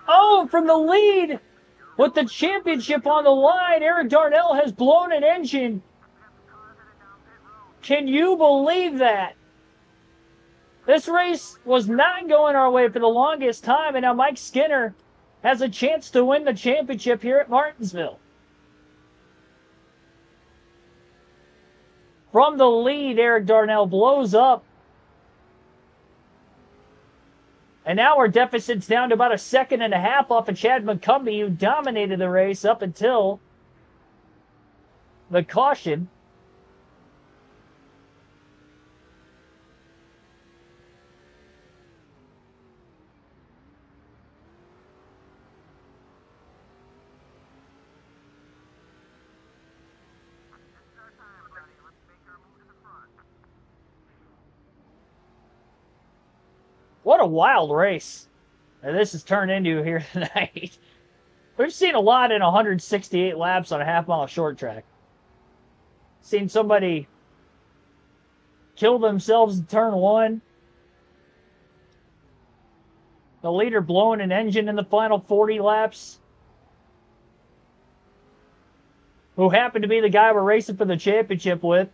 Oh, from the lead with the championship on the line, Eric Darnell has blown an engine. Can you believe that? This race was not going our way for the longest time, and now Mike Skinner has a chance to win the championship here at Martinsville. From the lead, Eric Darnell blows up. And now our deficit's down to about a second and a half off of Chad McCumbie, who dominated the race up until the caution. What a wild race this has turned into here tonight. We've seen a lot in 168 laps on a half-mile short track. Seen somebody kill themselves in turn one. The leader blowing an engine in the final 40 laps. Who happened to be the guy we're racing for the championship with.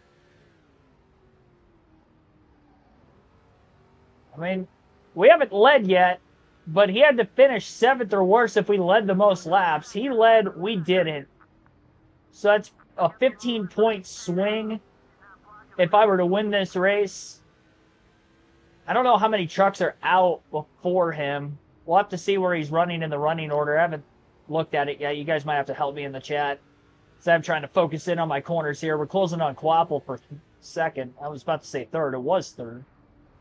I mean, we haven't led yet, but he had to finish 7th or worse if we led the most laps. He led, we didn't. So that's a 15-point swing if I were to win this race. I don't know how many trucks are out before him. We'll have to see where he's running in the running order. I haven't looked at it yet. You guys might have to help me in the chat. So I'm trying to focus in on my corners here. We're closing on Quapple for second. I was about to say third. It was third.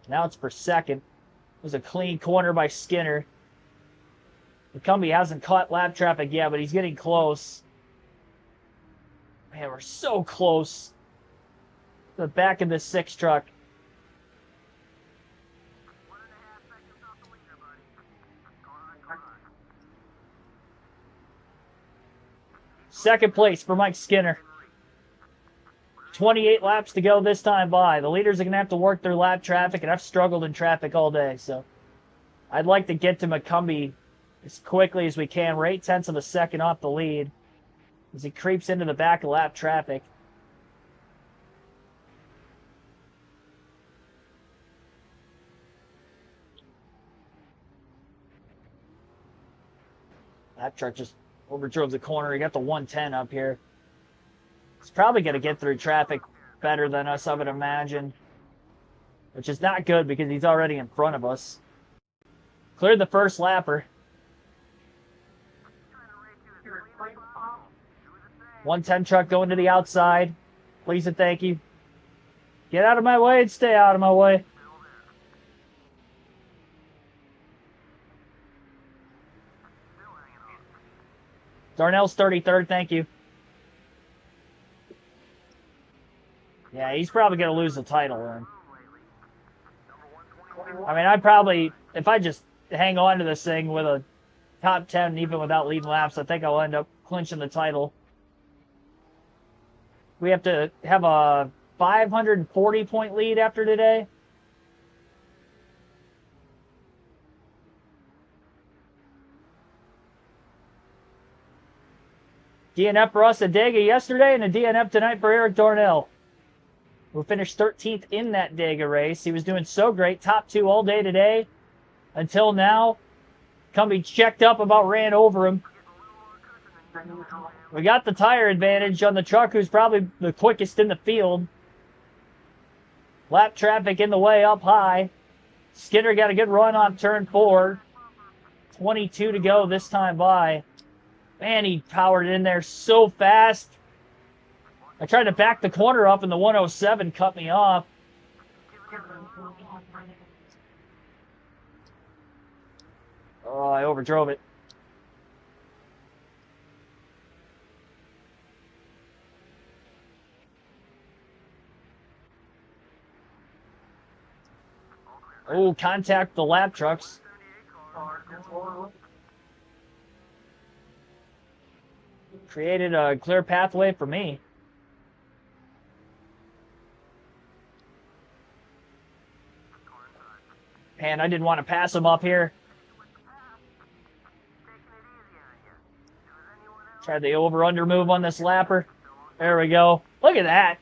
Now it's for second. It was a clean corner by Skinner. McCumbie hasn't caught lap traffic yet, but he's getting close. Man, we're so close to the back of this 6 truck. Second place for Mike Skinner. 28 laps to go this time by. The leaders are going to have to work their lap traffic, and I've struggled in traffic all day, so I'd like to get to McCumbie as quickly as we can. We're 0.8 of a second off the lead as he creeps into the back of lap traffic. That truck just overdrove the corner. He got the 110 up here. He's probably going to get through traffic better than us, I would imagine. Which is not good because he's already in front of us. Cleared the first lapper. 110 truck going to the outside. Please and thank you. Get out of my way and stay out of my way. Darnell's 33rd, thank you. Yeah, he's probably going to lose the title then. I mean, I'd probably, if I just hang on to this thing with a top 10, even without leading laps, I think I'll end up clinching the title. We have to have a 540-point lead after today. DNF for us at Dega yesterday, and a DNF tonight for Eric Darnell, who finished 13th in that Dega race. He was doing so great, top 2 all day today, until now. Cumbie checked up, about ran over him. We got the tire advantage on the truck, who's probably the quickest in the field. Lap traffic in the way up high. Skinner got a good run on turn 4. 22 to go this time by. Man, he powered in there so fast. I tried to back the corner up, and the 107 cut me off. Oh, I overdrove it. Oh, contact the lap trucks. Created a clear pathway for me. Man, I didn't want to pass him up here. Tried the over-under move on this lapper. There we go. Look at that.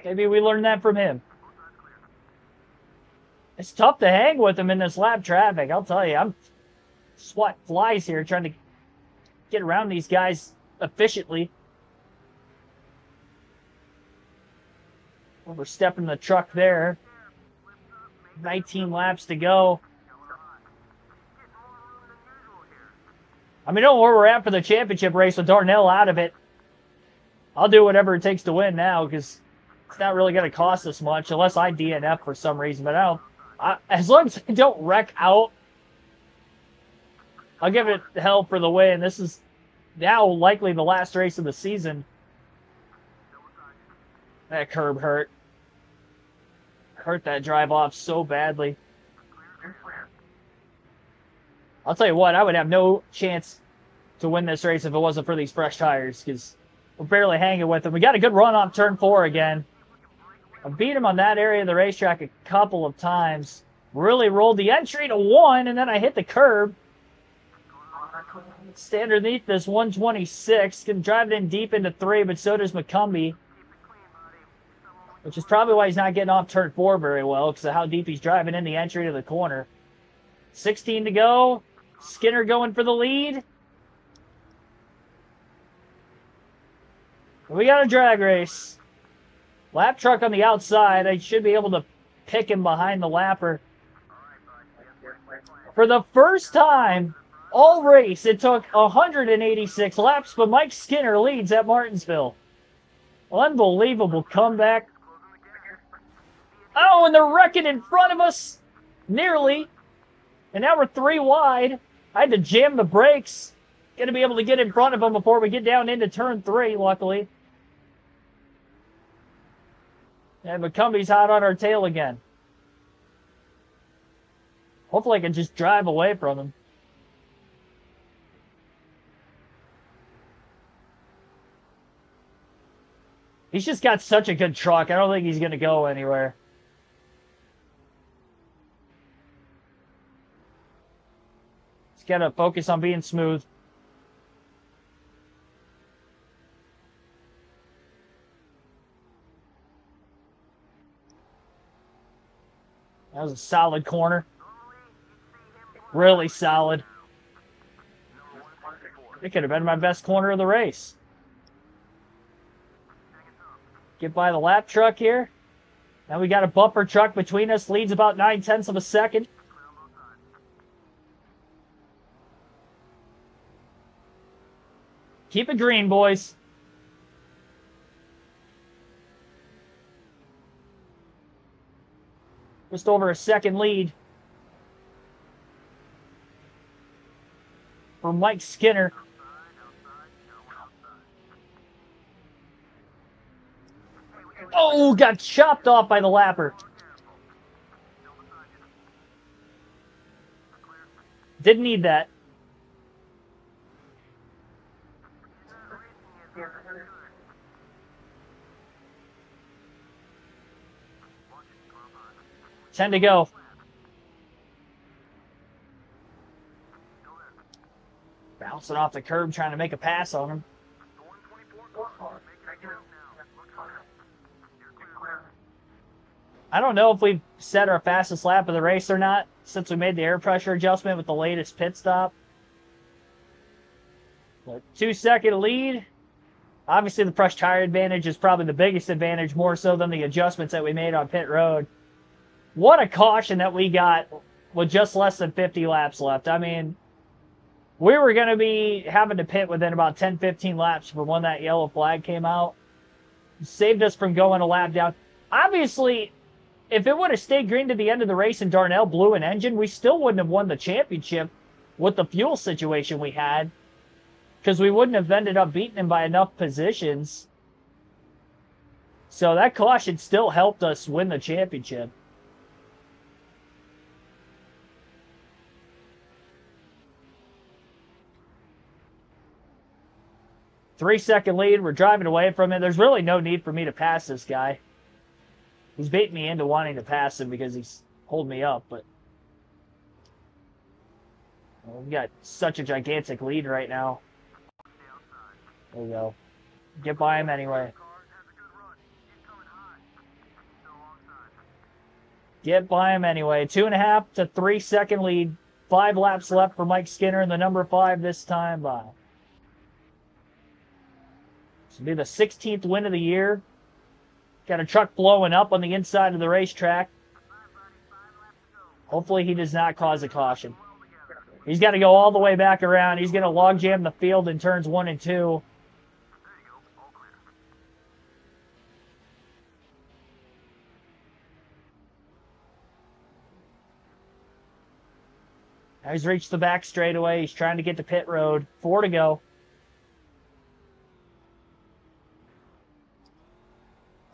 Maybe we learned that from him. It's tough to hang with him in this lap traffic, I'll tell you. I'm swatting flies here trying to get around these guys efficiently. Overstepping the truck there. 19 laps to go. I mean, don't know where we're at for the championship race with Darnell out of it. I'll do whatever it takes to win now because it's not really going to cost us much unless I DNF for some reason. But as long as I don't wreck out, I'll give it hell for the win. This is now likely the last race of the season. That curb hurt. Hurt that drive off so badly. I'll tell you what, I would have no chance to win this race if it wasn't for these fresh tires because we're barely hanging with them. We got a good run off turn 4 again. I beat him on that area of the racetrack a couple of times. Really rolled the entry to 1, and then I hit the curb. Stay underneath this 126. Can drive it in deep into 3, but so does McCumbee. Which is probably why he's not getting off turn 4 very well, because of how deep he's driving in the entry to the corner. 16 to go. Skinner going for the lead. We got a drag race. Lap truck on the outside. I should be able to pick him behind the lapper. For the first time all race, it took 186 laps, but Mike Skinner leads at Martinsville. Unbelievable comeback. Oh, and they're wrecking in front of us. Nearly. And now we're 3 wide. I had to jam the brakes. Going to be able to get in front of them before we get down into turn 3, luckily. And McCumbie's hot on our tail again. Hopefully I can just drive away from him. He's just got such a good truck. I don't think he's going to go anywhere. He's got to focus on being smooth. That was a solid corner. Really solid. It could have been my best corner of the race. Get by the lap truck here. Now we got a bumper truck between us. Leads about 9/10 of a second. Keep it green, boys. Just over a second lead for Mike Skinner. Oh, got chopped off by the lapper. Didn't need that. Ten to go. Bouncing off the curb, trying to make a pass on him. I don't know if we've set our fastest lap of the race or not, since we made the air pressure adjustment with the latest pit stop. But 2-second lead. Obviously, the fresh tire advantage is probably the biggest advantage, more so than the adjustments that we made on pit road. What a caution that we got with just less than 50 laps left. I mean, we were going to be having to pit within about 10, 15 laps from when that yellow flag came out. It saved us from going a lap down. Obviously, if it would have stayed green to the end of the race and Darnell blew an engine, we still wouldn't have won the championship with the fuel situation we had, because we wouldn't have ended up beating him by enough positions. So that caution still helped us win the championship. Three-second lead. We're driving away from it. There's really no need for me to pass this guy. He's baiting me into wanting to pass him because he's holding me up, but we've got such a gigantic lead right now. There we go. Get by him anyway. Get by him anyway. 2.5 to 3 second lead. 5 laps left for Mike Skinner in the number 5 this time by. This will be the 16th win of the year. Got a truck blowing up on the inside of the racetrack. Hopefully he does not cause a caution. He's got to go all the way back around. He's going to log jam the field in turns 1 and 2. Now he's reached the back straightaway. He's trying to get to pit road. 4 to go.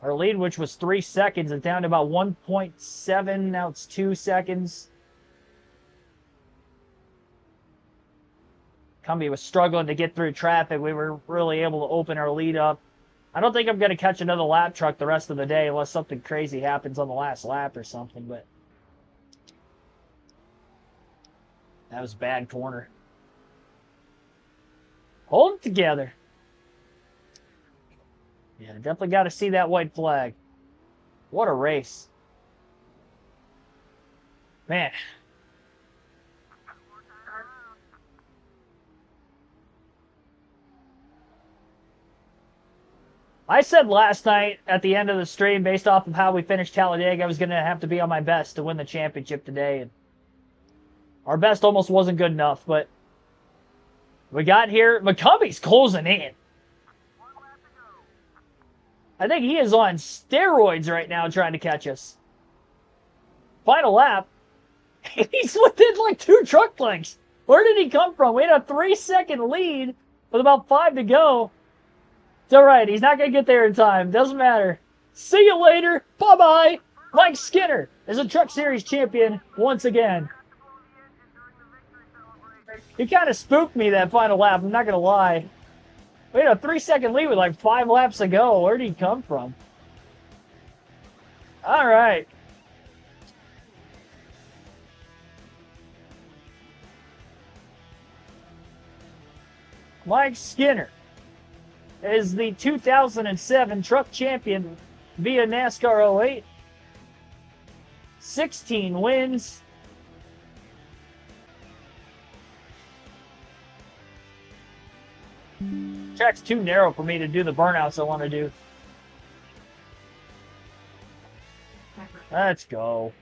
Our lead, which was 3 seconds, is down to about 1.7. Now it's 2 seconds. Cumbie was struggling to get through traffic. We were really able to open our lead up. I don't think I'm going to catch another lap truck the rest of the day unless something crazy happens on the last lap or something, but that was a bad corner. Hold it together. Yeah, definitely got to see that white flag. What a race. Man. I said last night at the end of the stream, based off of how we finished Talladega, I was going to have to be on my best to win the championship today. And our best almost wasn't good enough, but we got here. McCumbie's closing in. I think he is on steroids right now trying to catch us. Final lap. He's within like 2 truck lengths. Where did he come from? We had a 3-second lead with about 5 to go. It's all right. He's not going to get there in time. Doesn't matter. See you later. Bye-bye. Mike Skinner is a Truck Series champion once again. He kind of spooked me that final lap. I'm not going to lie. We had a 3-second lead with like 5 laps to go. Where did he come from? All right. Mike Skinner is the 2007 truck champion via NASCAR 08. 16 wins. Track's too narrow for me to do the burnouts I want to do. Let's go.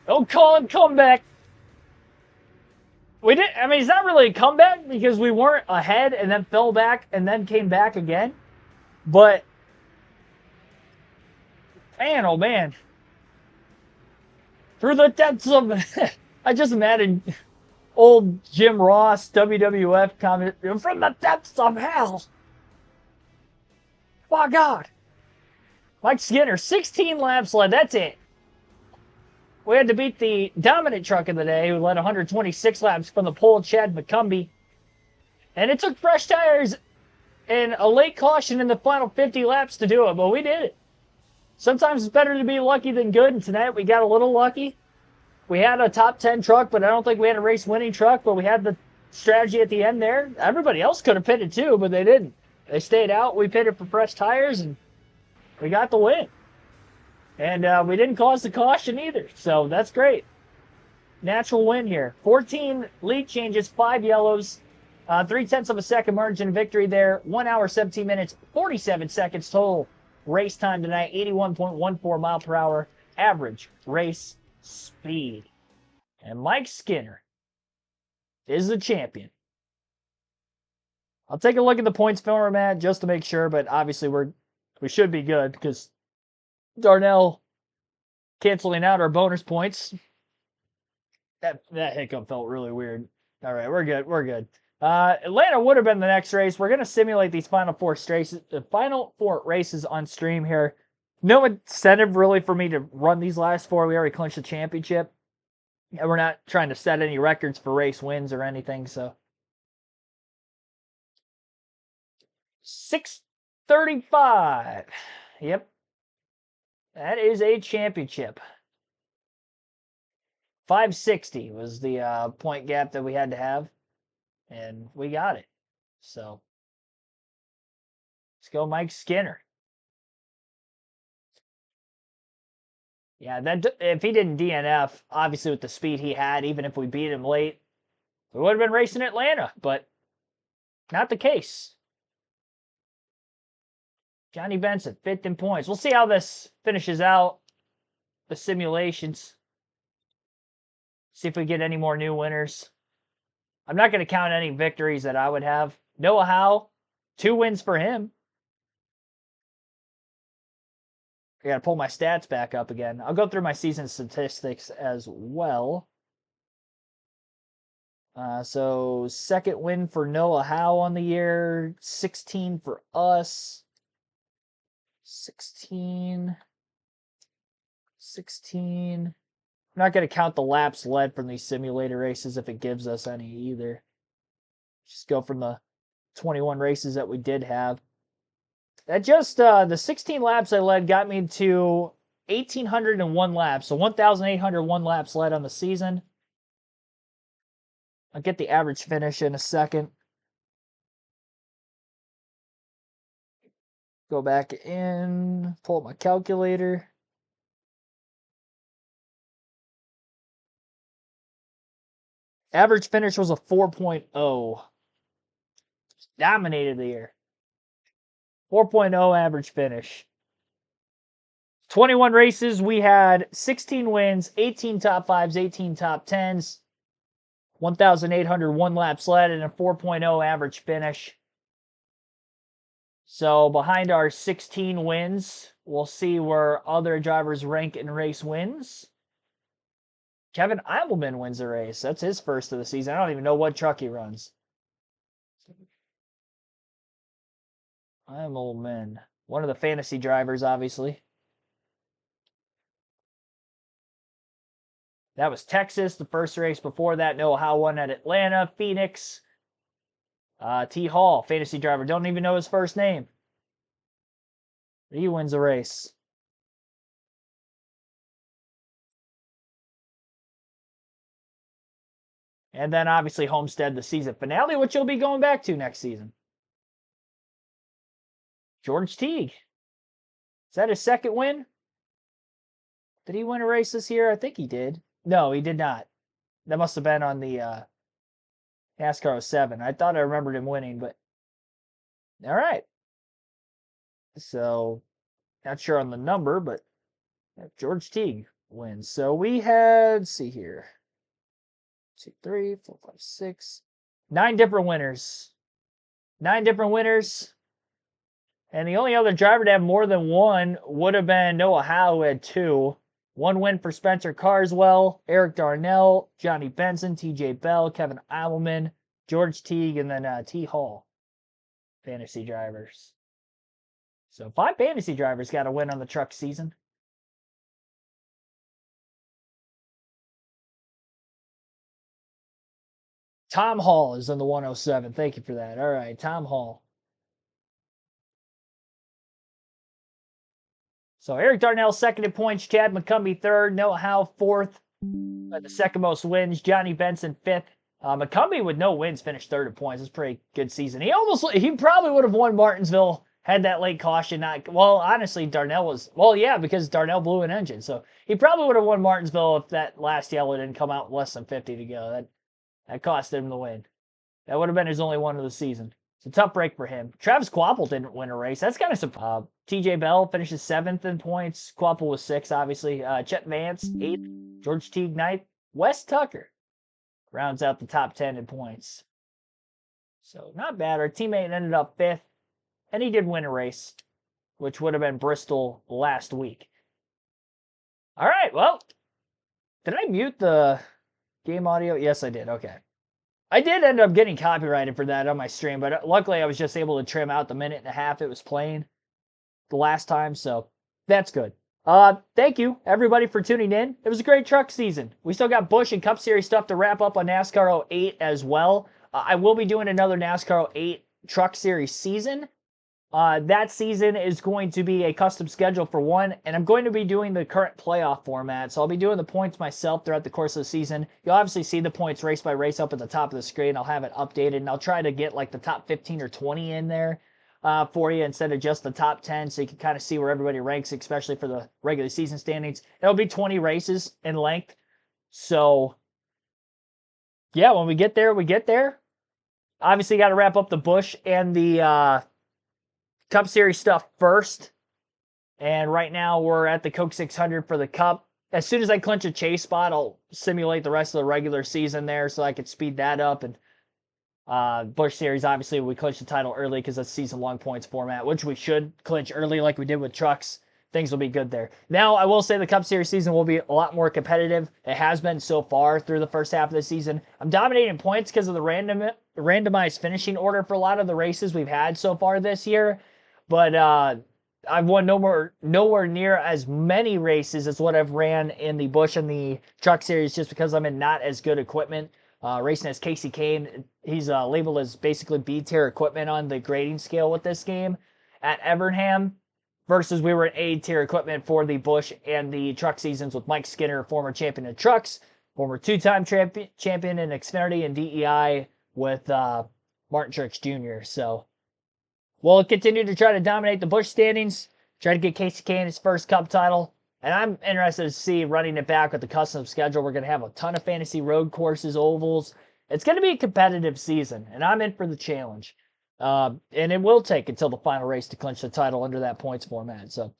Don't call him comeback. We didn't. I mean, it's not really a comeback because we weren't ahead and then fell back and then came back again. But man, oh man, through the depths of, I just imagined old Jim Ross WWF comment, from the depths of hell. My God. Mike Skinner, 16 laps led. That's it. We had to beat the dominant truck of the day, who led 126 laps from the pole, Chad McCumbie. And it took fresh tires and a late caution in the final 50 laps to do it, but we did it. Sometimes it's better to be lucky than good, and tonight we got a little lucky. We had a top 10 truck, but I don't think we had a race-winning truck, but we had the strategy at the end there. Everybody else could have pitted too, but they didn't. They stayed out. We pitted for fresh tires, and we got the win. And we didn't cause the caution either, so that's great. Natural win here. 14 lead changes, 5 yellows, 0.3 of a second margin victory there. 1 hour, 17 minutes, 47 seconds total race time tonight, 81.14 mile per hour average race speed. And Mike Skinner is the champion. I'll take a look at the points format just to make sure, but obviously we should be good because Darnell canceling out our bonus points. That hiccup felt really weird. All right, we're good. We're good. Atlanta would have been the next race. We're going to simulate these final four races on stream here. No incentive really for me to run these last four. We already clinched the championship. And we're not trying to set any records for race wins or anything, so. 635. Yep. That is a championship. 560 was the point gap that we had to have, and we got it. So, let's go Mike Skinner. Yeah, that if he didn't DNF, obviously with the speed he had, even if we beat him late, we would have been racing Atlanta, but not the case. Johnny Benson, 5th in points. We'll see how this finishes out, the simulations. See if we get any more new winners. I'm not going to count any victories that I would have. Noah Howe, 2 wins for him. I got to pull my stats back up again. I'll go through my season statistics as well. So, 2nd win for Noah Howe on the year. 16 for us. 16. I'm not going to count the laps led from these simulator races if it gives us any either. Just go from the 21 races that we did have. That just, the 16 laps I led got me to 1,801 laps. So 1,801 laps led on the season. I'll get the average finish in a second. Go back in, pull up my calculator. Average finish was a 4.0. Dominated the year. 4.0 average finish. 21 races, we had 16 wins, 18 top 5s, 18 top 10s, 1,801 laps led, and a 4.0 average finish. So behind our 16 wins, we'll see where other drivers rank in race wins. Kevin Eimelman wins the race. That's his first of the season. I don't even know what truck he runs. Eimelman. One of the fantasy drivers, obviously. That was Texas, the first race before that. Noah Howe won at Atlanta, Phoenix. T. Hall, fantasy driver. Don't even know his first name. He wins the race. And then obviously Homestead, the season finale, which you'll be going back to next season. George Teague. Is that his 2nd win? Did he win a race this year? I think he did. No, he did not. That must have been on the NASCAR 07. I thought I remembered him winning, but all right. So, not sure on the number, but George Teague wins. So we had, let's see here, 2, 3, 4, 5, 6, 9 different winners. 9 different winners. And the only other driver to have more than one would have been Noah Howe, who had 2. 1 win for Spencer Carswell, Eric Darnell, Johnny Benson, TJ Bell, Kevin Eimelman, George Teague, and then T. Hall. Fantasy drivers. So 5 fantasy drivers got a win on the truck season. Tom Hall is in the 107. Thank you for that. All right, Tom Hall. So Eric Darnell 2nd in points, Chad McCumbee 3rd, Noah Howe 4th, the 2nd most wins, Johnny Benson 5th. McCumbee with no wins finished 3rd in points. It's a pretty good season. He probably would have won Martinsville had that late caution not. Well, honestly, Darnell was. Well, yeah, because Darnell blew an engine, so he probably would have won Martinsville if that last yellow didn't come out with less than 50 to go. That cost him the win. That would have been his only one of the season. It's a tough break for him. Travis Quapple didn't win a race. That's kind of surprising. TJ Bell finishes 7th in points. Quapple was 6th, obviously. Chet Vance, 8th. George Teague, 9th. Wes Tucker rounds out the top 10 in points. So not bad. Our teammate ended up 5th, and he did win a race, which would have been Bristol last week. All right, well, did I mute the game audio? Yes, I did. Okay. I did end up getting copyrighted for that on my stream, but luckily I was just able to trim out the 1.5 it was playing the last time, so that's good. Thank you, everybody, for tuning in. It was a great truck season. We still got Busch and Cup Series stuff to wrap up on NASCAR 08 as well. I will be doing another NASCAR 08 Truck Series season. That season is going to be a custom schedule for one, and I'm going to be doing the current playoff format. So I'll be doing the points myself throughout the course of the season. You'll obviously see the points race by race up at the top of the screen. I'll have it updated, and I'll try to get like the top 15 or 20 in there for you instead of just the top 10, so you can kind of see where everybody ranks, especially for the regular season standings. It'll be 20 races in length. So, yeah, when we get there, we get there. Obviously, got to wrap up the Busch and the Cup Series stuff first. And right now we're at the Coke 600 for the Cup. As soon as I clinch a chase spot, I'll simulate the rest of the regular season there so I can speed that up. And Busch Series, obviously, we clinched the title early because it's season-long points format, which we should clinch early like we did with trucks. Things will be good there. Now, I will say the Cup Series season will be a lot more competitive. It has been so far through the first half of the season. I'm dominating points because of the randomized finishing order for a lot of the races we've had so far this year. But I've won nowhere near as many races as what I've ran in the Busch and the Truck Series just because I'm in not as good equipment. Racing as Casey Kane, he's labeled as basically B-tier equipment on the grading scale with this game at Evernham, versus we were in A-tier equipment for the Busch and the Truck seasons with Mike Skinner, former champion in trucks, former two-time champion in Xfinity and DEI with Martin Truex Jr. So we'll continue to try to dominate the Busch standings, try to get Casey Kane his first Cup title. And I'm interested to see running it back with the custom schedule. We're going to have a ton of fantasy road courses, ovals. It's going to be a competitive season, and I'm in for the challenge. And it will take until the final race to clinch the title under that points format. So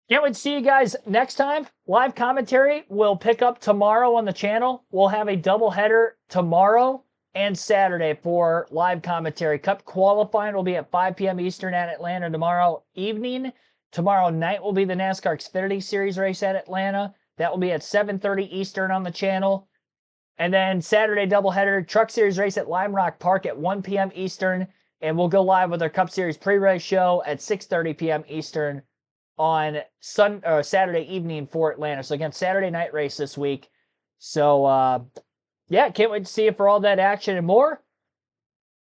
can't wait to see you guys next time. Live commentary will pick up tomorrow on the channel. We'll have a doubleheader tomorrow and Saturday for live commentary. Cup qualifying will be at 5 p.m. Eastern at Atlanta tomorrow evening. Tomorrow night will be the NASCAR Xfinity Series race at Atlanta. That will be at 7:30 Eastern on the channel. And then Saturday doubleheader, Truck Series race at Lime Rock Park at 1 p.m. Eastern. And we'll go live with our Cup Series pre-race show at 6:30 p.m. Eastern on Saturday evening for Atlanta. So again, Saturday night race this week. So, yeah, can't wait to see you for all that action and more.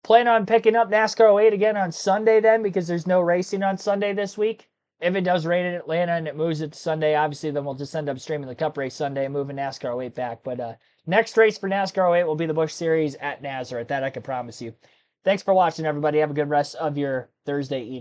Plan on picking up NASCAR 08 again on Sunday then, because there's no racing on Sunday this week. If it does rain in Atlanta and it moves it to Sunday, obviously then we'll just end up streaming the Cup race Sunday and moving NASCAR 08 back. But next race for NASCAR 08 will be the Busch Series at Nazareth. That I can promise you. Thanks for watching, everybody. Have a good rest of your Thursday evening.